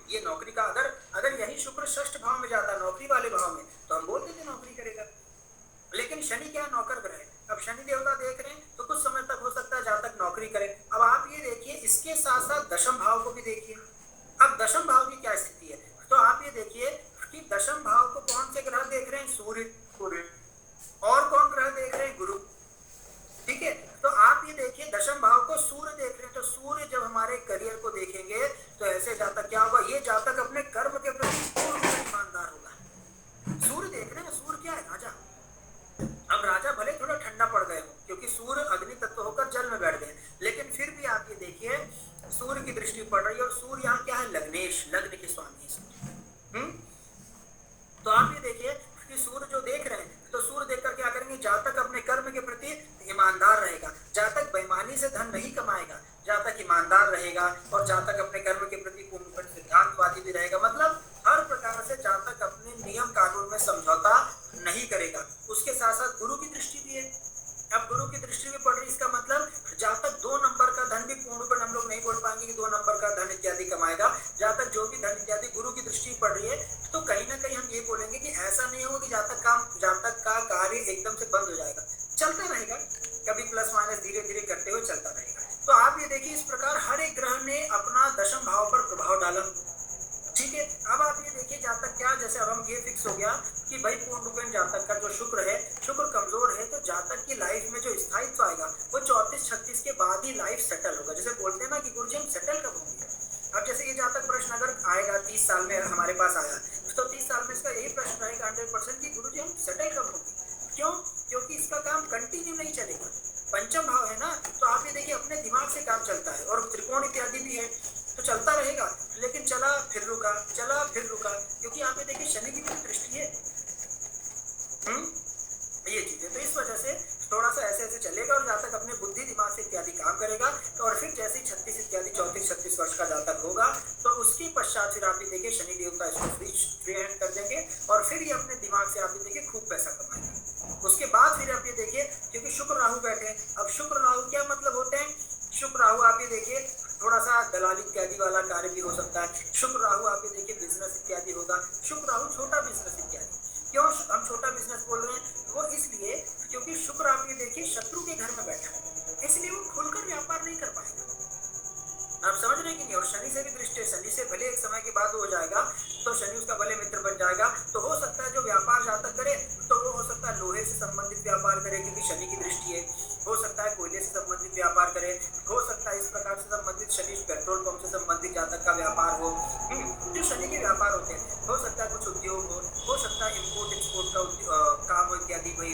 ये नौकरी का अगर यही शुक्र षष्ठ भाव में जाता नौकरी वाले भाव में तो हम बोल देते नौकरी करेगा। लेकिन शनि क्या नौकर ग्रह है। अब शनि देवता देख रहे हैं तो कुछ समय तक हो सकता है जातक नौकरी करे। अब आप ये देखिए इसके साथ साथ दशम भाव को भी देखिए। अब दशम भाव की क्या स्थिति है तो आप ये देखिए कि दशम भाव को कौन से ग्रह देख रहे हैं? सूर्य। और कौन ग्रह देख रहे हैं? गुरु। ठीक है, तो आप ये देखिए दशम भाव को सूर्य देख रहे हैं। तो सूर्य जब हमारे करियर को देखेंगे तो ऐसे जातक क्या होगा? ये जातक अपने कर्म के प्रति पूर्ण ईमानदार होगा। सूर्य देख रहे हैं, सूर्य क्या है? राजा। अब राजा भले थोड़ा ठंडा पड़ गए हो क्योंकि सूर्य अग्नि तत्व होकर जल में बैठ गए, लेकिन फिर भी आप ये देखिए सूर्य की दृष्टि पड़ रही है। और सूर्य यहाँ क्या है? लग्नेश, लग्न के स्वामी है। तो आप ये देखिए कि सूर्य जो देख रहे हैं तो सूर्य देखकर क्या करेंगे? जातक अपने कर्म के प्रति ईमानदार रहेगा। जातक बेईमानी से धन नहीं कमाएगा, जातक ईमानदार रहेगा और जातक अपने कर्म के प्रति पूर्ण सिद्धांतवादी भी रहेगा। मतलब हर प्रकार से जातक अपने नियम कानून में समझौता नहीं करेगा। उसके साथ साथ गुरु की दृष्टि भी है। अब गुरु की दृष्टि भी पड़ रही, इसका मतलब जातक 2 नंबर का धन भी पूर्ण रूप हम लोग नहीं बोल पाएंगे कि 2 नंबर का धन इत्यादि कमाएगा। जातक जो भी धन इत्यादि गुरु की दृष्टि पड़ रही है तो कहीं ना कहीं हम ये बोलेंगे कि ऐसा नहीं होगा कि जातक का कार्य एकदम से बंद हो जाएगा, चलता रहेगा, कभी प्लस माइनस धीरे धीरे करते हुए चलता रहेगा। तो आप ये देखिए इस प्रकार हर एक ग्रह ने अपना दशम भाव पर प्रभाव डाला। ठीक है, अब आप ये देखिए जातक क्या, जैसे अब हम ये फिक्स हो गया कि भाई पूर्ण रूपेण जातक का जो शुक्र है, शुक्र कमजोर है तो जातक की लाइफ में जो स्थायित्व आएगा वो 34-36 के बाद ही लाइफ सेटल होगा। जैसे बोलते हैं ना कि गुरुजी हम सेटल कब होंगे। अब जैसे ये जातक प्रश्न अगर आएगा 30 साल में हमारे पास आया तो 30 साल में इसका यही प्रश्न रहेगा 100% कि गुरुजी हम सेटल कब होंगे। क्यों? क्योंकि इसका काम कंटिन्यू नहीं चलेगा। पंचम भाव है ना, तो आप ये देखिए अपने दिमाग से काम चलता है और त्रिकोण इत्यादि भी है तो चलता रहेगा, लेकिन चला फिर रुका, चला फिर रुका, क्योंकि आप ये देखिए शनि की भी दृष्टि है। ये चीज है, तो इस वजह से थोड़ा सा ऐसे ऐसे चलेगा और जातक अपने बुद्धि दिमाग से इत्यादि काम करेगा। तो और फिर जैसे 36 इत्यादि 34-36 वर्ष का जातक होगा तो उसके पश्चात फिर आप ये देखिए शनि देवता इसको फ्री हैंड कर देंगे और फिर ये अपने दिमाग से आप ये देखिए खूब पैसा कमाएंगे। उसके बाद फिर आप ये देखिए क्योंकि शुक्र राहु बैठे हैं। अब शुक्र राहु क्या मतलब होते हैं? शुक्र राहु आप ये देखिए थोड़ा सा दलाली इत्यादि वाला कार्य भी हो सकता है। शुक्र राहु आप ये देखिए बिजनेस इत्यादि होगा। शुक्र राहु छोटा बिजनेस इत्यादि। क्यों हम छोटा बिजनेस बोल रहे हैं? वो इसलिए क्योंकि शुक्र आप ये देखिए शत्रु के घर में बैठा है, इसलिए वो खुलकर व्यापार नहीं कर पाएगा। आप समझ रहे हैं कि नहीं? और शनि से भी दृष्टि है, शनि से भले एक समय के बाद हो जाएगा तो शनि उसका भले मित्र बन जाएगा। तो हो सकता है जो व्यापार जातक करे तो वो हो सकता है लोहे से संबंधित व्यापार करे क्योंकि शनि की दृष्टि है, हो सकता है कोयले से संबंधित व्यापार करे, हो सकता है इस प्रकार से संबंधित शनि पेट्रोल पंप से संबंधित जातक का व्यापार हो। जो शनि के व्यापार होते हैं, हो सकता है कुछ उद्योग हो सकता है इम्पोर्ट एक्सपोर्ट का काम हो इत्यादि, वही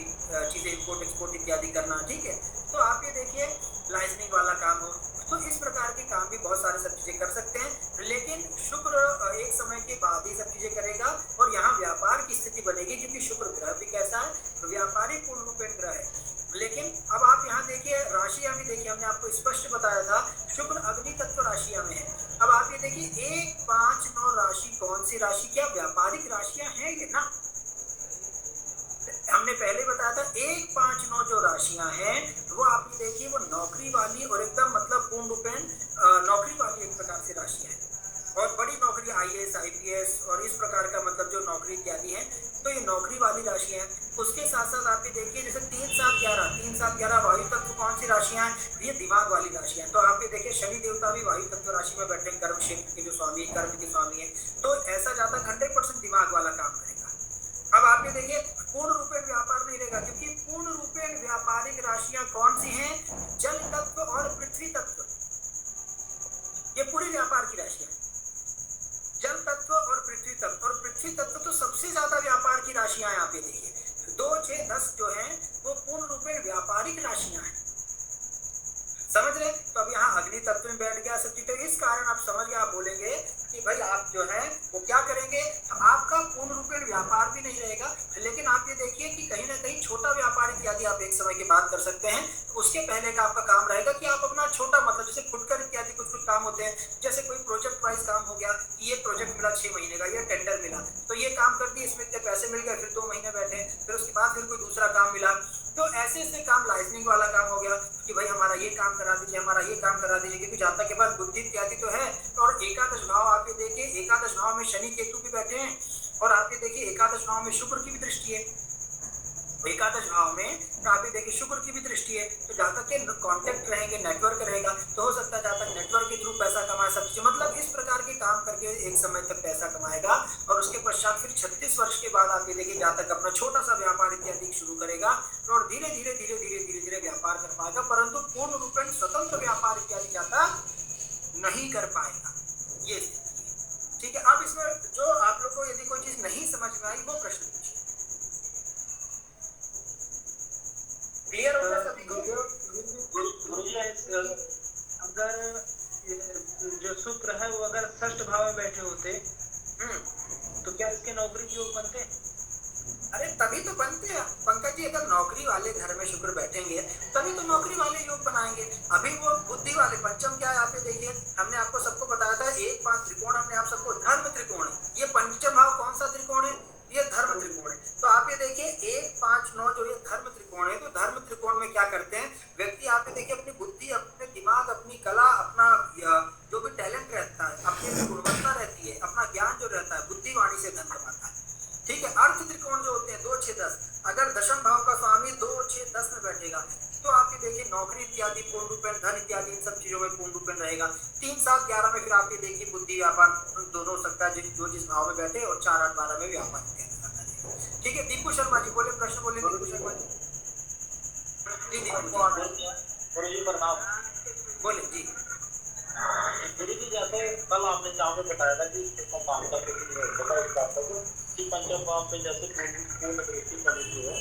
चीजें इम्पोर्ट एक्सपोर्ट इत्यादि करना। ठीक है, तो आप ये देखिए लाइसेंसिंग वाला काम हो, तो इस प्रकार के काम भी बहुत सारे सब चीजें कर सकते हैं। लेकिन शुक्र एक समय के बाद ही सब चीजें करेगा और यहाँ व्यापार की स्थिति बनेगी क्योंकि शुक्र ग्रह भी कैसा है? व्यापारी पूर्ण रूपेण ग्रह है। लेकिन अब आप यहाँ देखिए राशियां भी देखिए, हमने आपको स्पष्ट बताया था शुक्र अग्नि तत्व राशियां में है। अब आप ये देखिए 1, 5, 9 राशि कौन सी राशि? क्या व्यापारिक राशियां हैं ये ना? हमने पहले बताया था 1, 5, 9 जो राशियां हैं वो आप ये देखिए वो नौकरी वाली और एकदम मतलब पूर्ण रूपेण नौकरी वाली एक प्रकार से राशियां हैं और बड़ी नौकरी IAS, IPS और इस प्रकार का मतलब जो नौकरी इत्यादि है तो ये नौकरी वाली राशियां हैं। उसके साथ साथ आप ये देखिए जैसे 3, 7, 11 वायु तत्व कौन सी राशियां हैं? ये दिमाग वाली राशियां हैं। तो आप ये देखिए शनि देवता भी वायु तत्व राशि में बैठे कर्म क्षेत्र के जो स्वामी, कर्म के स्वामी है, तो ऐसा जातक 100% दिमाग वाला काम करेगा। अब आप ये देखिए पूर्ण रूपेण व्यापार नहीं रहेगा क्योंकि पूर्ण रूपेण व्यापारिक राशियां कौन सी हैं? जल तत्व और पृथ्वी तत्व, ये पूरी व्यापार की राशियां, जल तत्व और पृथ्वी तत्व। और पृथ्वी तत्व तो सबसे ज्यादा व्यापार की राशियां हैं। आप ये देखिए 2, 6, 10 जो है वो पूर्ण रूपेण व्यापारिक राशियां हैं। समझ रहे? तो अब अब यहाँ अग्नि तत्व में बैठ गया सब चीज, तो इस कारण आप समझ गए, आप बोलेंगे कि भाई आप जो है वो क्या करेंगे, आपका पूर्ण रूपेण व्यापार भी नहीं रहेगा, लेकिन आप ये देखिए कि कहीं ना कहीं छोटा व्यापार इत्यादि आप एक समय के बाद कर सकते हैं। उसके पहले का आपका काम रहेगा कि आप अपना छोटा मतलब जैसे फुटकर इत्यादि कुछ कुछ काम होते हैं, जैसे कोई प्रोजेक्ट वाइज काम हो गया, ये प्रोजेक्ट मिला 6 महीने का, ये टेंडर मिला तो ये काम कर दिए, इसमें इतने पैसे मिल गए, फिर 2 महीने बैठे, फिर उसके बाद फिर कोई दूसरा काम मिला, तो ऐसे ऐसे काम लाइसेंसिंग वाला काम हो गया कि भाई हमारा ये काम करा दीजिए, हमारा ये काम करा दीजिए, क्योंकि जातक के पास बुद्धि इत्यादि तो है। और एकादश भाव आप ये देखिए, एकादश भाव में शनि केतु भी बैठे हैं, और आप ये देखिए एकादश भाव में शुक्र की भी दृष्टि है, एकादश भाव में आप ये देखिए शुक्र की भी दृष्टि है, तो जातक के कांटेक्ट रहेंगे, नेटवर्क रहेगा, तो हो सकता है जातक नेटवर्क के थ्रू पैसा कमाए, सब चीज मतलब इस प्रकार के काम करके एक समय तक पैसा कमाएगा। और उसके पश्चात फिर 36 वर्ष के बाद आप ये देखिए जातक अपना छोटा सा व्यापार इत्यादि शुरू करेगा, और धीरे धीरे धीरे धीरे धीरे धीरे व्यापार कर पाएगा, परंतु पूर्ण रूप में स्वतंत्र व्यापार इत्यादि जातक नहीं कर पाएगा। ये ठीक है। अब इसमें जो आप लोग को यदि कोई चीज नहीं समझ में आई वो प्रश्न पूछिए। क्लियर हो गया सभी को? अगर जो शुक्र है वो अगर षष्ठ भाव में बैठे होते तो क्या इसके नौकरी के योग बनते? अरे तभी तो बनते हैं पंकज जी, अगर नौकरी वाले घर में शुक्र बैठेंगे तभी तो नौकरी वाले योग बनाएंगे। अभी वो बुद्धि वाले पंचम क्या है आप ये देखिए, हमने आपको सबको बताया था 1 5 त्रिकोण, हमने आप सबको धर्म त्रिकोण है, ये पंचम भाव कौन सा त्रिकोण है, ये धर्म त्रिकोण है। तो आप ये देखिए 1 5 9 जो ये धर्म त्रिकोण है, तो धर्म त्रिकोण में क्या करते हैं व्यक्ति, आप ये देखिए अपनी बुद्धि, अपने दिमाग, अपनी कला, अपना जो भी टैलेंट रहता है, अपनी गुणवत्ता रहती है, अपना ज्ञान जो रहता है, बुद्धिवाणी से धन कमाता है। ठीक है। अर्थ त्रिकोण जो होते हैं 2 6 10, अगर दशम भाव का स्वामी 2 6 10 में बैठेगा तो आप ये देखिए नौकरी इत्यादि पूर्ण रूपेण, धन इत्यादि इन सब चीजों में पूर्ण रूपेण रहेगा। 3 7 11 में फिर आप ये देखिए बुद्धि व्यापार दोनों हो सकता है, जो जिस भाव में बैठे, और 4 8 12 में व्यापार इत्यादि करता है। ठीक है। दीपू शर्मा जी बोले, प्रश्न बोले दीपू शर्मा जी। जी दीपू बोले जी। जैसे कल आपने जहाँ पे बताया था कि काम का पंचम भाव पे जैसे पूर्ण दृष्टि बनी हुई है,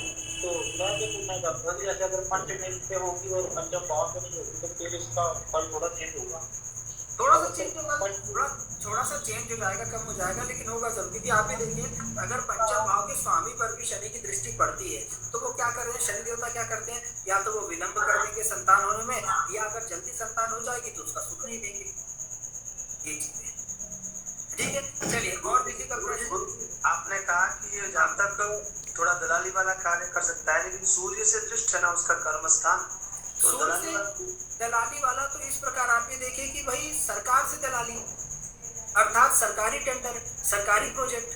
तो मैं ये पूछना चाहता हूँ जैसे अगर पंचम पे होगी और पंचम भाव पे नहीं होगी तो फिर इसका फल थोड़ा चेंज होगा, थोड़ा सा चेंज होगा, थोड़ा सा चेंज हो जाएगा, कम हो जाएगा, लेकिन होगा जरूर। क्योंकि आप ये देखिए अगर पंचम भाव के स्वामी पर भी शनि की दृष्टि पड़ती है तो वो क्या कर रहे हैं, शनि देवता क्या करते हैं, या तो वो विलंब कर देंगे संतान होने में, या अगर जल्दी संतान हो जाएगी तो उसका सुख नहीं देंगे। ये चीज है। ठीक है। चलिए और किसी का प्रश्न? आपने कहा कि ये जातक थोड़ा दलाली वाला कार्य कर सकता है, लेकिन सूर्य से दृष्ट है ना उसका कर्म स्थान, तो दलाली वाला तो इस प्रकार आप ये देखिए कि भाई सरकार से दलाली, अर्थात सरकारी टेंडर, सरकारी प्रोजेक्ट,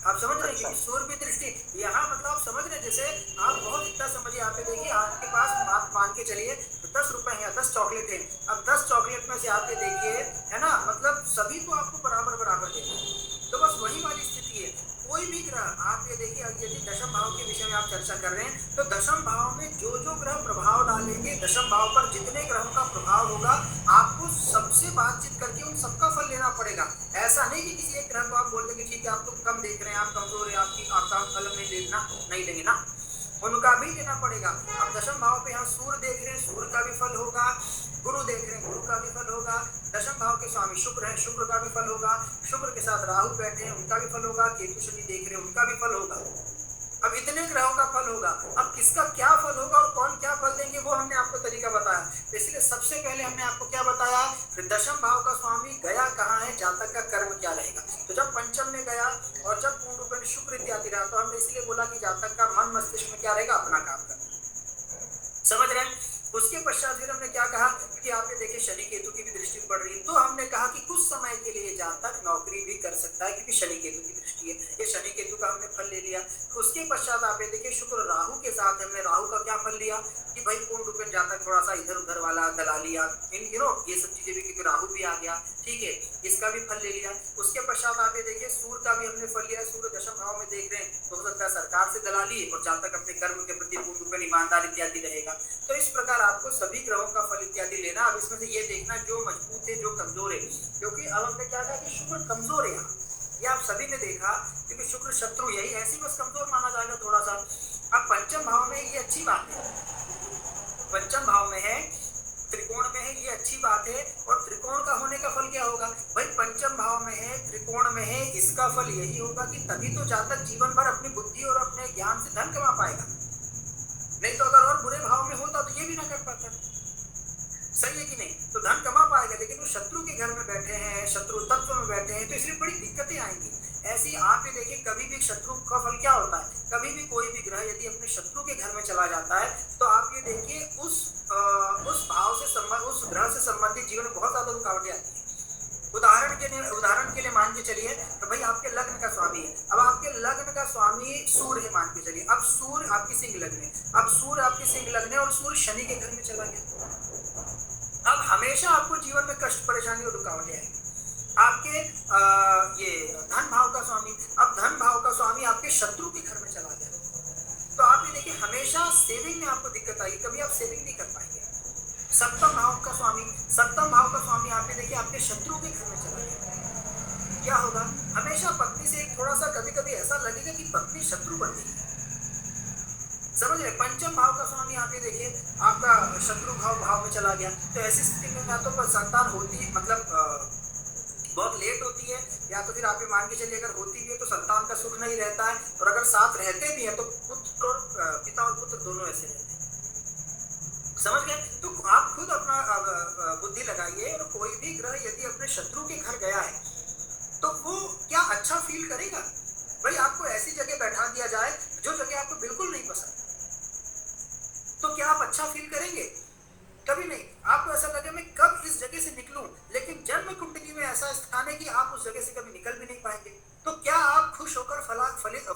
आप समझ रहे हैं कि सूर्य की दृष्टि यहाँ मतलब आप समझ रहे हैं, जैसे आप बहुत इतना समझिए, आप ये देखिए आपके पास आप मान के चलिए 10 रुपए है, 10 चॉकलेट है, अब 10 चॉकलेट में से आप ये देखिए है ना, मतलब सभी को आपको बराबर बराबर देना है, तो बस वही वाली स्थिति है। कोई भी ग्रह आप ये देखिए, यदि दशम भाव के विषय में आप चर्चा कर रहे हैं तो दशम भाव में जो जो ग्रह प्रभाव डालेंगे, दशम भाव पर जितने ग्रहों का प्रभाव होगा आपको सबसे बातचीत करके उन सबका फल लेना पड़ेगा। ऐसा नहीं कि किसी एक ग्रह को आप बोल देंगे ठीक है आप तो कम देख रहे हैं, आप कमजोर है, आपका फल नहीं लेंगे ना, उनका भी लेना पड़ेगा। अब दशम भाव पे यहाँ सूर्य देख रहे हैं, सूर्य का भी फल होगा, गुरु देख रहे हैं, गुरु का भी फल होगा, दशम भाव के स्वामी शुक्र है, शुक्र का भी फल होगा, शुक्र के साथ राहु बैठे हैं उनका भी फल होगा, केतु शनि देख रहे हैं उनका भी फल होगा। अब इतने ग्रहों का फल होगा, अब किसका क्या फल होगा और कौन क्या फल देंगे वो हमने आपको तरीका बताया। इसलिए सबसे पहले हमने आपको क्या बताया, फिर दशम भाव का स्वामी गया कहाँ है, जातक का कर्म क्या रहेगा। तो जब पंचम में गया और जब पूर्ण रूप में शुक्र इत्यादि रहा, तो हमने इसलिए बोला कि जातक का मन मस्तिष्क में क्या रहेगा, अपना काम करना। समझ रहे हैं। उसके पश्चात फिर हमने क्या कहा कि आप ये देखिए शनि केतु की भी दृष्टि पड़ रही है, तो हमने कहा कि कुछ समय के लिए जातक नौकरी भी कर सकता है क्योंकि शनि केतु की दृष्टि है। ये शनि केतु का हमने फल ले लिया। उसके पश्चात आप ये देखिए शुक्र राहु के साथ हमने राहु का क्या फल लिया कि भाई पूर्ण रूप में जातक थोड़ा सा इधर उधर वाला दलालिया इन ये सब चीजें भी, क्योंकि राहु भी आ गया, ठीक है, इसका भी फल ले लिया। उसके पश्चात आप ये देखिए सूर्य का भी हमने फल लिया, सूर्य दशम भाव में देख रहे हैं तो हो सकता है सरकार से दलाली और जातक अपने कर्म के प्रति पूर्ण रूप में ईमानदार इत्यादि रहेगा। तो इस प्रकार आपको सभी ग्रहों का फल इत्यादि लेना। अब इसमें से ये देखना जो मजबूत है जो कमजोर है, क्योंकि अब हमने क्या कहा कि शुक्र कमजोर है यहाँ, ये आप सभी ने देखा, क्योंकि शुक्र शत्रु यही ऐसी बस कमजोर माना जाएगा थोड़ा सा। अब पंचम भाव में ये अच्छी बात है, पंचम भाव में है, त्रिकोण में है, ये अच्छी बात है। और त्रिकोण का होने का फल क्या होगा भाई, पंचम भाव में है, त्रिकोण में है, इसका फल यही होगा कि तभी तो जातक जीवन भर अपनी बुद्धि और अपने ज्ञान से धन कमा पाएगा। नहीं तो अगर और बुरे भाव में होता तो ये भी ना कर पाता। सही है कि नहीं? तो धन कमा पाएगा, लेकिन वो शत्रु के घर में बैठे हैं, शत्रु तत्व में बैठे हैं, तो इसलिए बड़ी दिक्कतें आएंगी। ऐसी आप ये देखिए, कभी भी शत्रु का फल क्या होता है, कभी भी कोई भी ग्रह यदि अपने शत्रु के घर में चला जाता है तो आप ये देखिए उस भाव से उस ग्रह से संबंधित जीवन में बहुत ज्यादा रुकावटें आती है। उदाहरण के लिए मान के चलिए तो भाई आपके लग्न का स्वामी है, अब आपके लग्न का स्वामी सूर्य है मान के चलिए, अब सूर्य आपकी सिंह लग्न है, अब सूर्य आपकी सिंह लग्न है और सूर्य शनि के घर में चला गया। अब हमेशा आपको जीवन में कष्ट, परेशानी और रुकावटें आएंगी। आपके ये धन भाव का स्वामी, अब धन भाव का स्वामी आपके शत्रु के घर में चला गया तो आप ये देखिए हमेशा सेविंग में आपको दिक्कत आएगी, कभी आप सेविंग नहीं कर पाएंगे। सप्तम भाव का स्वामी आप ये देखिए आपके शत्रु के घर में चला गया, क्या होगा, हमेशा पत्नी से एक थोड़ा सा कभी कभी ऐसा लगेगा कि पत्नी शत्रु बन गई, समझ रहे। पंचम भाव का स्वामी आप ये देखिए आपका शत्रु भाव में चला गया, तो ऐसी स्थिति में या तो संतान होती मतलब बहुत लेट होती है, या तो फिर आप ये मान के चलिए अगर होती भी है तो संतान का सुख नहीं रहता है, और अगर साथ रहते भी है तो पुत्र और पिता और पुत्र दोनों ऐसे रहते हैं, समझ गए। तो आप खुद अपना बुद्धि लगाइए, और कोई भी ग्रह यदि अपने शत्रु के घर गया है तो वो क्या अच्छा फील करेगा भाई। आपको ऐसी जगह बैठा दिया जाए जो जगह आपको बिल्कुल नहीं पसंद, तो क्या आप अच्छा फील करेंगे? कभी नहीं। आपको ऐसा लगे मैं कब इस जगह से निकलूं, लेकिन जन्म कुंडली में ऐसा स्थान है कि आप उस जगह से कभी निकल भी नहीं पाएंगे, तो क्या आप खुश होकर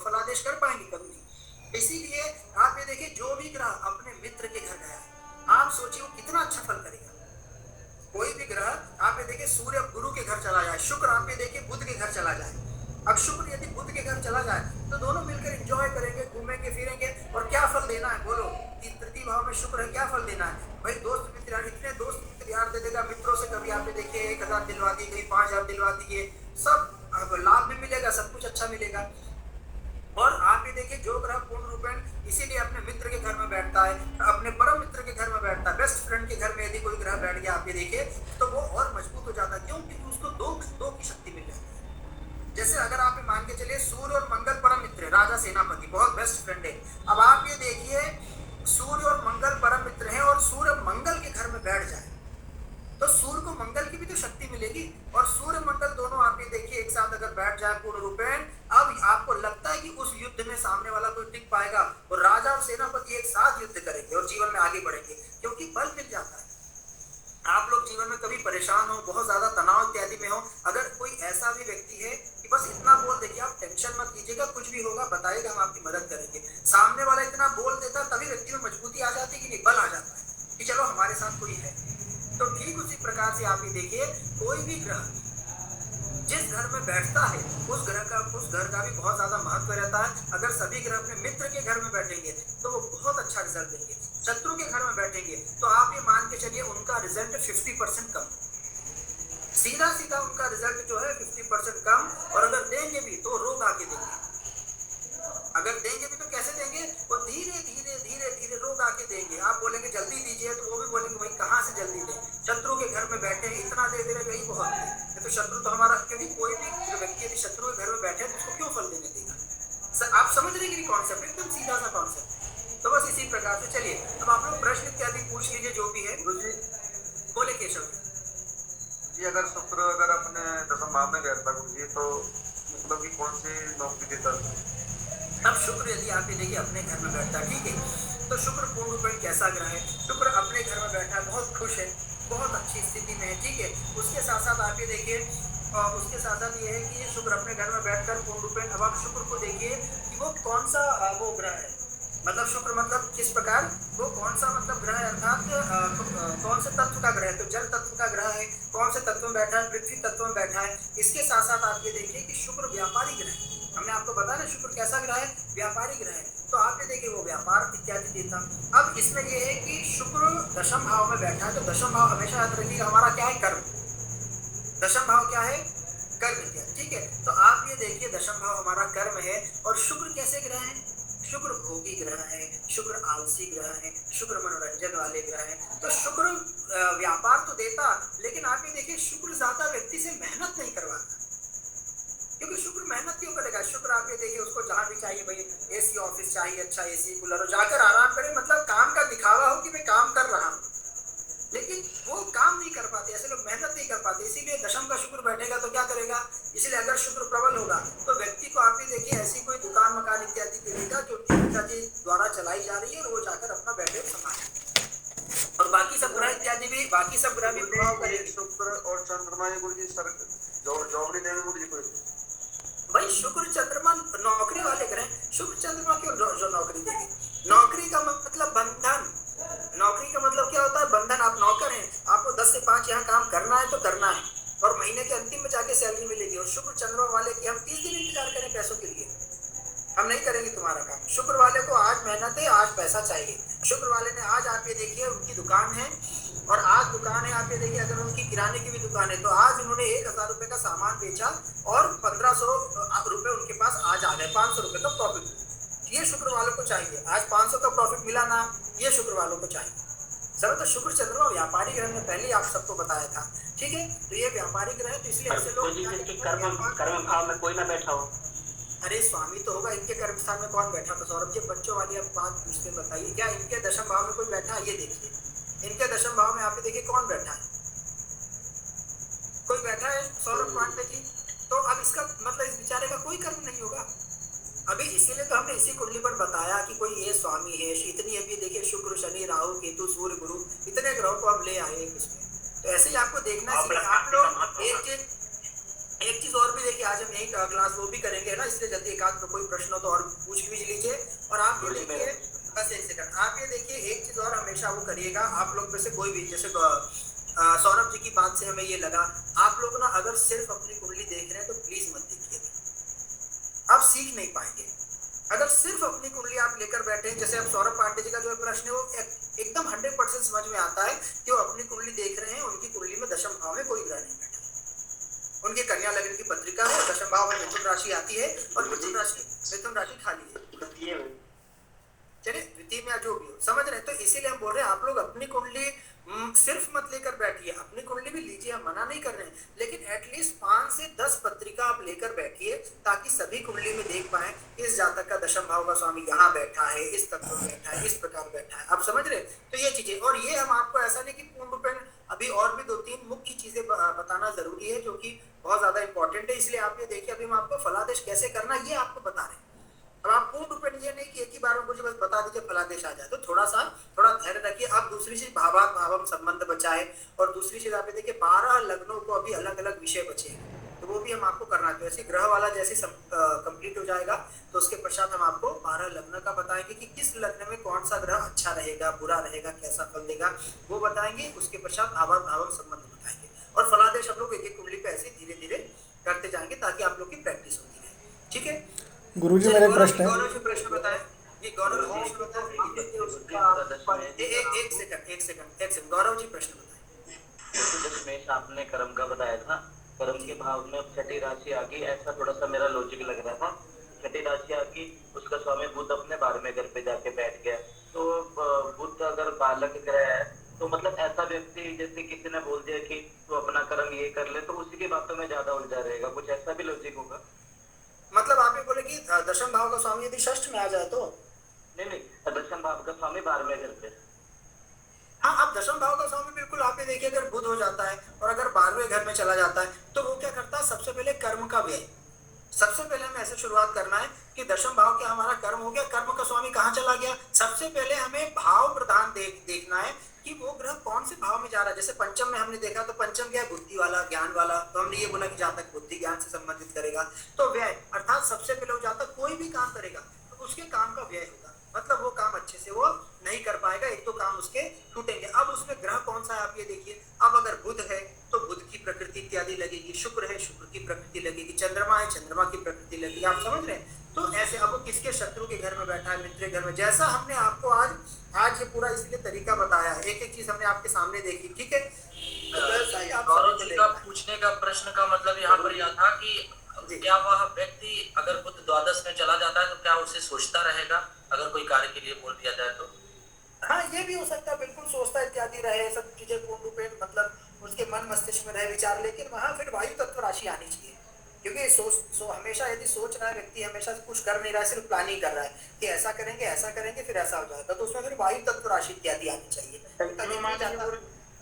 फलादेश कर पाएंगे? कभी नहीं। इसीलिए आप ये देखिए जो भी ग्रह अपने मित्र के घर गया है, आप सोचिए वो कितना अच्छा फल करेगा। कोई भी ग्रह आप ये देखिए, सूर्य गुरु के घर चला जाए, शुक्र आप ये देखिए बुध के घर चला जाए, अब शुक्र यदि बुध के घर चला जाए तो दोनों मिलकर एंजॉय करेंगे, घूमेंगे फिरेंगे, और क्या फल देना है बोलो, तृतीय भाव में शुक्र है, क्या फल देना है भाई। दोस्त मित्र, इतने दोस्त मित्र यार दे देगा, मित्रों से कभी आप देखिए 1000 दिलवा दी, कहीं 5000 दिलवा दिए, सब लाभ भी मिलेगा, सब कुछ अच्छा मिलेगा। और आप ये देखिए जो ग्रह पूर्ण रूपेण इसीलिए अपने मित्र के घर में बैठता है, अपने परम मित्र के घर में बैठता है, बेस्ट फ्रेंड के घर में यदि कोई ग्रह बैठ गया आप ये देखिए तो वो और मजबूत हो जाता है। क्यों? क्योंकि उसको दो की शक्ति मिल जाती है। जैसे अगर आप ये मान के चलिए सूर्य और मंगल परम मित्र, राजा सेनापति, बहुत बेस्ट फ्रेंड है। अब आप ये देखिए सूर्य और मंगल परम मित्र हैं, और सूर्य मंगल के घर में बैठ जाए तो सूर्य को मंगल की भी तो शक्ति मिलेगी, और सूर्य मंगल दोनों आप ये देखिए एक साथ अगर बैठ जाए पूर्ण रूपेण, अब आपको लगता है कि उस युद्ध में सामने वाला कोई टिक पाएगा, और राजा और सेनापति एक साथ युद्ध करेंगे और जीवन में आगे बढ़ेंगे, क्योंकि बल मिल जाता है। आप लोग जीवन में कभी परेशान हो, बहुत ज्यादा तनाव इत्यादि में हो, अगर कोई ऐसा भी व्यक्ति है कि बस इतना बोल देखिए, आप टेंशन मत लीजिएगा, कुछ भी होगा बताइएगा, हम आपकी मदद करेंगे, सामने वाला इतना बोल देता तभी व्यक्ति में मजबूती आ जाती है कि नहीं, बल आ जाता है कि चलो हमारे साथ कोई है। तो ठीक उसी प्रकार से आप ये देखिए कोई भी ग्रह जिस घर में बैठता है उस घर का भी बहुत ज्यादा महत्व रहता है। अगर सभी ग्रह अपने मित्र के घर में बैठेंगे तो वो बहुत अच्छा रिजल्ट देंगे, शत्रु के घर में बैठेंगे तो आप ये मान के चलिए उनका रिजल्ट 50% कम, सीधा उनका रिजल्ट जो है 50% कम, और अगर देंगे भी तो रोग आके देंगे, अगर देंगे भी तो कैसे देंगे, वो धीरे धीरे रोग आके देंगे। आप बोलेंगे जल्दी दीजिए तो वो भी बोलेंगे भाई कहाँ से जल्दी दें, शत्रु के घर में बैठे इतना दे दे रहे कहीं बहुत है, तो शत्रु तो हमारा, क्योंकि कोई भी व्यक्ति यदि शत्रु के घर में बैठे तो उसको क्यों फल देने देगा। आप समझ रहे कि कॉन्सेप्ट एकदम सीधा सा कॉन्सेप्ट। तो बस इसी प्रकार से चलिए अब आप लोग प्रश्न इत्यादि पूछ लीजिए जो भी है। बोले केशव जी, अगर शुक्र अगर अपने दशम भाव में बैठता गुरुजी तो मतलब कि कौन सी नौकरी देता है? अब शुक्र यदि आप ये देखिए अपने घर में बैठता है, ठीक है, तो शुक्र पूर्ण रूपेण कैसा ग्रह है, शुक्र अपने घर में बैठा है, बहुत खुश है, बहुत अच्छी स्थिति में है, ठीक है। उसके साथ साथ आप ये देखिए, उसके साथ साथ ये है कि ये शुक्र अपने घर में बैठकर पूर्ण रूपेण, अब आप शुक्र को देखिए कि वो कौन सा वो ग्रह है, मतलब शुक्र मतलब किस प्रकार, वो कौन सा मतलब ग्रह है, अर्थात कौन से तत्व का ग्रह है, तो जल तत्व का ग्रह है, कौन से तत्व में बैठा है, पृथ्वी तत्व में बैठा है। इसके साथ साथ आप ये देखिए कि शुक्र व्यापारी ग्रह है, हमने आपको बताया ना शुक्र कैसा ग्रह है, व्यापारी ग्रह है, तो आप ये देखिए वो व्यापार इत्यादि देता। अब इसमें ये है कि शुक्र दशम भाव में बैठा है, तो दशम भाव हमेशा याद रखिएगा हमारा क्या है, कर्म, दशम भाव क्या है, कर्म इत्यादि, ठीक है। तो आप ये देखिए दशम भाव हमारा कर्म है, और शुक्र कैसे ग्रह है, शुक्र भोगी ग्रह है, शुक्र आलसी ग्रह है, शुक्र मनोरंजन वाले ग्रह है। तो शुक्र व्यापार तो देता, लेकिन आप ये देखिए शुक्र ज्यादा व्यक्ति से मेहनत नहीं करवाता। क्योंकि शुक्र मेहनत क्यों करेगा? शुक्र आप ये देखिए उसको जहां भी चाहिए भाई एसी ऑफिस चाहिए, अच्छा एसी कूलर हो, जाकर आराम करे, मतलब काम का दिखावा हो कि मैं काम कर रहा हूँ, लेकिन वो काम नहीं कर पाते, ऐसे लोग मेहनत नहीं कर पाते। इसीलिए दशम का शुक्र बैठेगा तो क्या करेगा? इसलिए अगर शुक्र प्रबल होगा तो व्यक्ति को आप ये देखिए ऐसी कोई दुकान मकान इत्यादि देगा जो पिताजी द्वारा चलाई जा रही है, और वो जाकर अपना बैठे संभाले। और बाकी सब ग्रह इत्यादि भी, बाकी सब ग्रह भी प्रभाव करेंगे। शुक्र और चंद्रमा ये गुरु जी सर जॉब नहीं देंगे गुरु जी कोई? भाई शुक्र चंद्रमा नौकरी वाले ग्रह, शुक्र चंद्रमा क्यों जो नौकरी देंगे? नौकरी का मतलब बंधन, नौकरी का मतलब क्या होता है? बंधन। आप नौकर हैं, आपको 10 से 5 यहाँ काम करना है तो करना है, और महीने के अंतिम में जाके सैलरी मिलेगी। और शुक्र चंद्रमा वाले की हम 30 दिन इंतजार करें पैसों के लिए, हम नहीं करेंगे तुम्हारा काम। शुक्र वाले को आज मेहनत है, आज पैसा चाहिए। शुक्र वाले ने आज आप ये देखिए उनकी दुकान है, और आज दुकान है, आप ये देखिए अगर उनकी किराने की भी दुकान है तो आज उन्होंने 1000 रुपए का सामान बेचा और 1500 रुपए उनके पास आज आ गए, 500 रुपए का प्रॉफिट। ये शुक्र वालों को चाहिए। आज 500 का प्रॉफिट मिला ना, ये शुक्र वालों को चाहिए। सब तो शुक्र चंद्रमा व्यापारी ग्रह में पहले ही आप सबको बताया था, ठीक है? तो ये व्यापारी ग्रह है, तो इसलिए ऐसे लोग कर्म भाव में कोई ना बैठा हो। अरे स्वामी तो होगा, इनके कर्म स्थान में कौन बैठा? तो सौरभ जी बच्चों वाली अब बात पूछते बताइए, क्या इनके दशम भाव में कोई बैठा है? ये देखिए इनके दशम भाव में आप देखिए कौन बैठा है? कोई बैठा है सौरभ पांडे जी? तो अब इसका मतलब इस बेचारे का कोई कर्म नहीं होगा अभी। इसीलिए तो हमने इसी कुंडली पर बताया कि कोई ये स्वामी है, इतनी अभी देखिए शुक्र शनि राहु केतु सूर्य गुरु इतने ग्रहों को हम ले आए इसमें। तो ऐसे ही आपको देखना चाहिए। आप लोग एक चीज और भी देखिए, आज हम यही क्लास वो भी करेंगे ना, इसलिए जल्दी एकाध में कोई प्रश्न हो तो और पूछ भी लीजिए। और आप ये देखिए, बस एक सेकंड, आप ये देखिए एक चीज और हमेशा वो करिएगा, आप लोग में से कोई भी, जैसे सौरभ जी की बात से हमें ये लगा, आप लोग ना अगर सिर्फ अपनी कुंडली देख रहे हैं तो प्लीज मत देखिएगा, आप सीख नहीं पाएंगे। अगर सिर्फ अपनी कुंडली आप लेकर बैठे हैं, जैसे अब सौरभ पांडे जी का जो प्रश्न है वो एकदम 100% समझ में आता है कि वो अपनी कुंडली देख रहे हैं, उनकी कुंडली में दशम भाव में कोई ग्रह नहीं बैठा, उनके कन्या लग्न की पत्रिका है, दशम भाव में मिथुन राशि आती है और मिथुन राशि खाली है, चलिए द्वितीय में जो भी हो, समझ रहे हैं? तो इसीलिए हम बोल रहे हैं आप लोग अपनी कुंडली सिर्फ मत लेकर बैठिए, अपनी कुंडली भी लीजिए, हम मना नहीं कर रहे हैं, लेकिन एटलीस्ट 5 से 10 पत्रिका आप लेकर बैठिए ताकि सभी कुंडली में देख पाए इस जातक का दशम भाव का स्वामी यहाँ बैठा है, इस तत्व में बैठा है, इस प्रकार बैठा है। आप समझ रहे? तो ये चीजें, और ये हम आपको ऐसा नहीं कि पूर्ण रूप में, अभी और भी 2-3 मुख्य चीजें बताना जरूरी है जो कि बहुत ज्यादा इंपॉर्टेंट है। इसलिए आप ये देखिए अभी हम आपको फलादेश कैसे करना ये आपको बता रहे हैं। अब आप पूर्ण रूप में ये नहीं कि एक ही बार में मुझे बस बता दीजिए फलादेश आ जाए, तो थोड़ा धैर्य रखिए। अब दूसरी चीज भावात भावम संबंध बचाए, और दूसरी चीज आप देखिए 12 लग्नों को अभी अलग अलग विषय बचे हैं, तो वो भी हम आपको करना है। ऐसे ग्रह वाला जैसे कंप्लीट हो जाएगा तो उसके पश्चात हम आपको 12 लग्न का बताएंगे कि किस लग्न में कौन सा ग्रह अच्छा रहेगा, बुरा रहेगा, कैसा फल देगा, वो बताएंगे। उसके पश्चात भावात भावम संबंध बताएंगे, और फलादेश हम लोग एक एक कुंडली पे ऐसे धीरे धीरे करते जाएंगे ताकि आप लोग की प्रैक्टिस होती रहे, ठीक है? गुरुजी मेरा प्रश्न है। गौरव जी प्रश्न बताएं। ये गौरव जी प्रश्न बताएं। एक सेकंड गौरव जी प्रश्न बताएं। दशमेश आपने कर्म का बताया था, कर्म के भाव में छठी राशि आ गई, ऐसा थोड़ा सा मेरा लॉजिक लग रहा था। छठी राशि आ गई, उसका स्वामी बुध अपने 12वें घर पे जाके बैठ गया, तो बुध अगर बालक ग्रह है तो मतलब ऐसा व्यक्ति, जैसे किसी ने बोल दिया कि तू अपना कर्म ये कर ले, तो उसी की बातों में ज्यादा उलझा रहेगा, कुछ ऐसा भी लॉजिक होगा? मतलब आप ये बोले कि दशम भाव का स्वामी यदि षष्ठ में आ जाए तो? नहीं, दशम भाव का स्वामी 12वें घर पे। हाँ, अब दशम भाव का स्वामी बिल्कुल आप ये देखिए अगर बुध हो जाता है और अगर 12वें घर में चला जाता है तो वो क्या करता है? सबसे पहले कर्म का व्यय, सबसे पहले हमें ऐसे शुरुआत करना है कि दशम भाव के हमारा कर्म हो गया, कर्म का स्वामी कहाँ चला गया? सबसे पहले हमें भाव प्रधान देखना है कि वो ग्रह कौन से भाव में जा रहा है। जैसे पंचम में हमने देखा तो पंचम क्या है? बुद्धि वाला, ज्ञान वाला, तो हमने ये बोला कि जहाँ तक बुद्धि ज्ञान से संबंधित करेगा तो व्यय, अर्थात सबसे पहले हो जाता कोई भी काम करेगा तो उसके काम का व्यय होगा, मतलब वो काम अच्छे से वो नहीं कर पाएगा, एक तो काम उसके टूटेंगे। अब उसमें ग्रह कौन सा है आप ये देखिए, अब अगर बुध है तो बुध की प्रकृति इत्यादि लगेगी, शुक्र है शुक्र की प्रकृति लगेगी, चंद्रमा है चंद्रमा की प्रकृति लगेगी, आप समझ रहे हैं? तो ऐसे अब वो किसके शत्रु के घर में बैठा है, मित्र के घर में, जैसा हमने आपको आज ये पूरा इसलिए तरीका बताया है, एक एक चीज हमने आपके सामने देखी, ठीक है? गौरव जी का पूछने का प्रश्न का मतलब यहाँ पर यह था कि क्या वह व्यक्ति अगर बुध द्वादश में चला जाता है तो क्या उसे सोचता रहेगा अगर कोई कार्य के लिए बोल दिया जाए तो? हाँ, ये भी हो सकता है, बिल्कुल सोचता इत्यादि रहे, सब चीजें पूर्ण रूप में मतलब उसके मन मस्तिष्क में रहे विचार, लेकिन वहां फिर वायु तत्व राशि आनी चाहिए, क्योंकि हमेशा यदि सोच रहा है व्यक्ति, हमेशा कुछ कर नहीं रहा है, सिर्फ प्लानिंग कर रहा है कि ऐसा करेंगे फिर ऐसा हो जाएगा, तो उसमें फिर वायु तत्व राशि इत्यादि आनी चाहिए,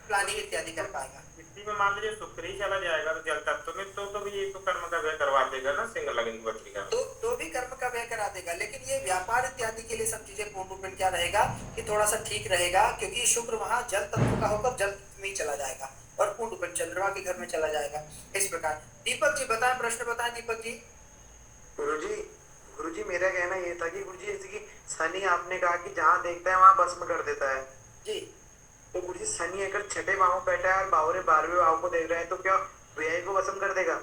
प्लानिंग इत्यादि कर पाएगा। इसी में मान लीजिए शुक्र ही चला जाएगा तो जल तत्व में तो भी ये तो कर्म का व्यय करवा देगा ना, सिंह लग्न की पत्रिका तो भी कर्म का व्यय करा देगा, लेकिन ये व्यापार इत्यादि के लिए सब चीजें पूर्ण रूप में क्या रहेगा कि थोड़ा सा ठीक रहेगा, क्योंकि शुक्र वहां जल तत्व का होकर जल में ही चला जाएगा और पूर्ण रूप में चंद्रमा के घर में चला जाएगा। इस प्रकार दीपक जी बताएं, प्रश्न बताएं दीपक जी। गुरुजी मेरा कहना ये था कि गुरुजी जैसे कि शनि आपने कहा कि जहाँ देखता है वहाँ भस्म कर देता है जी, तो गुरुजी शनि अगर छठे भाव में बैठा है और बावरे 12वें भाव को देख रहे हैं तो क्या व्यय को भस्म कर देगा?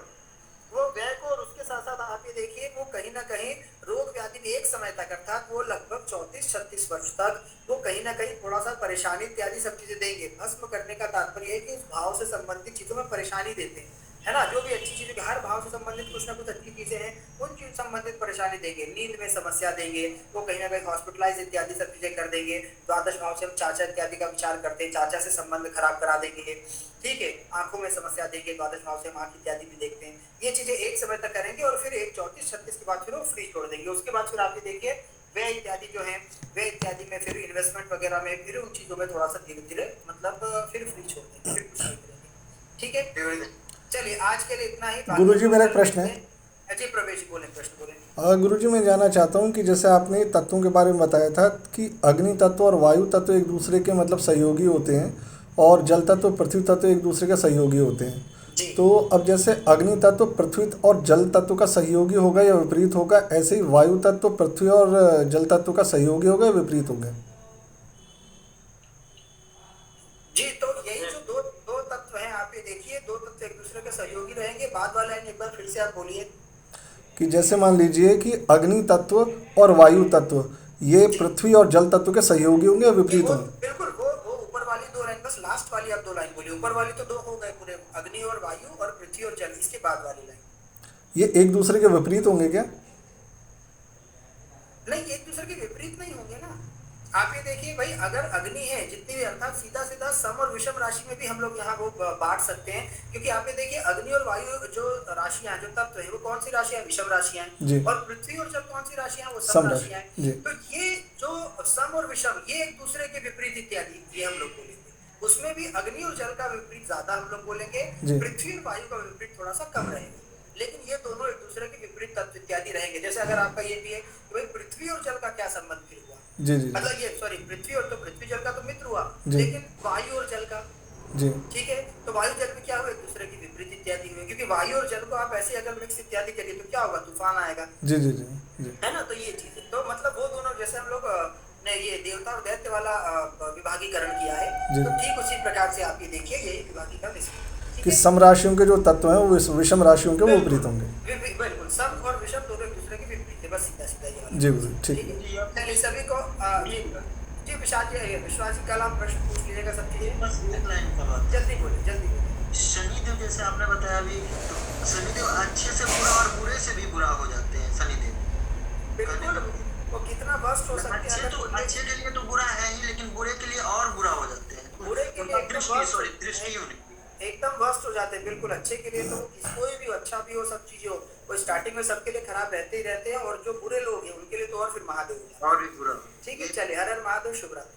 वो व्यय को, और उसके साथ साथ आप ये देखिए वो कहीं ना कहीं रोग व्याधि भी एक समय तक, अर्थात वो लगभग 34-36 वर्ष तक वो कहीं ना कहीं थोड़ा सा परेशानी इत्यादि सब चीजें देंगे। भस्म करने का तात्पर्य है कि उस भाव से संबंधित चीजों में परेशानी देते हैं, है ना, जो भी अच्छी चीजें, हर भाव से संबंधित कुछ ना कुछ अच्छी चीजें हैं, उन चीज संबंधित परेशानी देंगे, नींद में समस्या देंगे, वो कहीं ना कहीं हॉस्पिटलाइज इत्यादि सब चीजें कर देंगे। द्वादश भाव से हम चाचा इत्यादि का विचार करते हैं, चाचा से संबंध खराब करा देंगे, ठीक है, आंखों में समस्या देंगे, द्वादश भाव से हम आंख इत्यादि भी देखते हैं, ये चीजें एक समय तक करेंगे और फिर 34-36 के बाद फिर वो फ्री छोड़ देंगे। उसके बाद फिर आप ये देखिए व्यय इत्यादि जो है, व्यय इत्यादि में फिर इन्वेस्टमेंट वगैरह में फिर उन चीजों में थोड़ा सा धीरे धीरे मतलब फिर फ्री छोड़ देंगे, फिर कुछ नहीं करेंगे, ठीक है। चलिए आज के लिए इतना ही। गुरुजी मेरा एक प्रश्न है। जी प्रवेश बोले, प्रश्न बोले। गुरुजी मैं जानना चाहता हूँ कि जैसे आपने तत्वों के बारे में बताया था कि अग्नि तत्व और वायु तत्व एक दूसरे के मतलब सहयोगी होते हैं और जल तत्व पृथ्वी तत्व एक दूसरे के सहयोगी होते हैं, तो अब जैसे अग्नि तत्व पृथ्वी और जल तत्व का सहयोगी होगा या विपरीत होगा, ऐसे ही वायु तत्व पृथ्वी और जल तत्व का सहयोगी होगा या विपरीत होगा? जी, तो यही जो दो तत्व हैं, आप ये देखिए दो तत्व एक दूसरे के सहयोगी रहेंगे। बाद वाला लाइन एक बार फिर से आप बोलिए। कि जैसे मान लीजिए कि अग्नि तत्व और वायु तत्व ये पृथ्वी और जल तत्व के सहयोगी होंगे या विपरीत होंगे? बिल्कुल, वो ऊपर वाली दो लाइन, बस लास्ट वाली आप दो लाइन बोलिए। ऊपर वाली तो दो हो गए पूरे, अग्नि और वायु और पृथ्वी और जल, इसके बाद वाली लाइन ये एक दूसरे के विपरीत होंगे क्या? नहीं, एक दूसरे के विपरीत नहीं होंगे ना। आप ये देखिए भाई, अगर अग्नि है जितनी भी, अर्थात सीधा सीधा सम और विषम राशि में भी हम लोग यहाँ वो बांट सकते हैं, क्योंकि आप ये देखिए अग्नि और वायु जो राशियां, जो तत्व है, वो कौन सी राशियां? विषम राशियां हैं, और पृथ्वी और जल कौन सी राशियां? वो सम राशियां हैं। तो ये जो सम और विषम, ये एक दूसरे के विपरीत इत्यादि, ये हम लोग बोलेंगे। उसमें भी अग्नि और जल का विपरीत ज्यादा हम लोग बोलेंगे, पृथ्वी और वायु का विपरीत थोड़ा सा कम रहेगा, लेकिन ये दोनों एक दूसरे के विपरीत तत्व इत्यादि रहेंगे। जैसे अगर आपका ये भी है कि भाई पृथ्वी और जल का क्या संबंध फिर हुआ, जी, मतलब ये सॉरी, पृथ्वी और तो पृथ्वी जल का तो मित्र हुआ, लेकिन वायु और जल का, जी ठीक है, तो वायु जल में क्या हुआ? एक दूसरे की विपरीत इत्यादि हुए, क्योंकि वायु और जल को आप ऐसे अगर मिक्स इत्यादि करिए तो क्या होगा? तूफान आएगा, जी, है ना। तो ये चीज है, तो मतलब वो दोनों, जैसे हम लोग ने ये देवता और दैत्य वाला विभागीकरण किया है, तो ठीक उसी प्रकार से आप ये देखिए, यही विभागीकरण कि सम राशियों के जो तत्व हैं वो विषम राशियों के वो विपरीत होंगे। बिल्कुल, सम और विषम दोनों एक दूसरे के विपरीत है, बस सीधा सीधा ये। जी ठीक है। चलिए सभी को जी विश्वास जी कल आप प्रश्न पूछ लीजिएगा सब चीजें। बस एक लाइन का बात, जल्दी बोले। शनिदेव जैसे आपने बताया अभी, शनिदेव अच्छे से बुरा और बुरे से भी बुरा हो जाते हैं शनिदेव। बिल्कुल, वो कितना वर्स्ट हो सकते हैं। अच्छे के लिए तो बुरा है ही, लेकिन बुरे के लिए और बुरा हो जाते हैं। बुरे के लिए दृष्टि एकदम वर्स्ट हो जाते हैं। बिल्कुल, अच्छे के लिए तो कोई भी अच्छा भी हो, सब चीजें हो, वो स्टार्टिंग में सबके लिए खराब रहते ही रहते हैं, और जो बुरे लोग हैं उनके लिए तो और फिर महादेव और भी बुरा। ठीक है, चलिए, हर हर महादेव, शुभ रात्रि।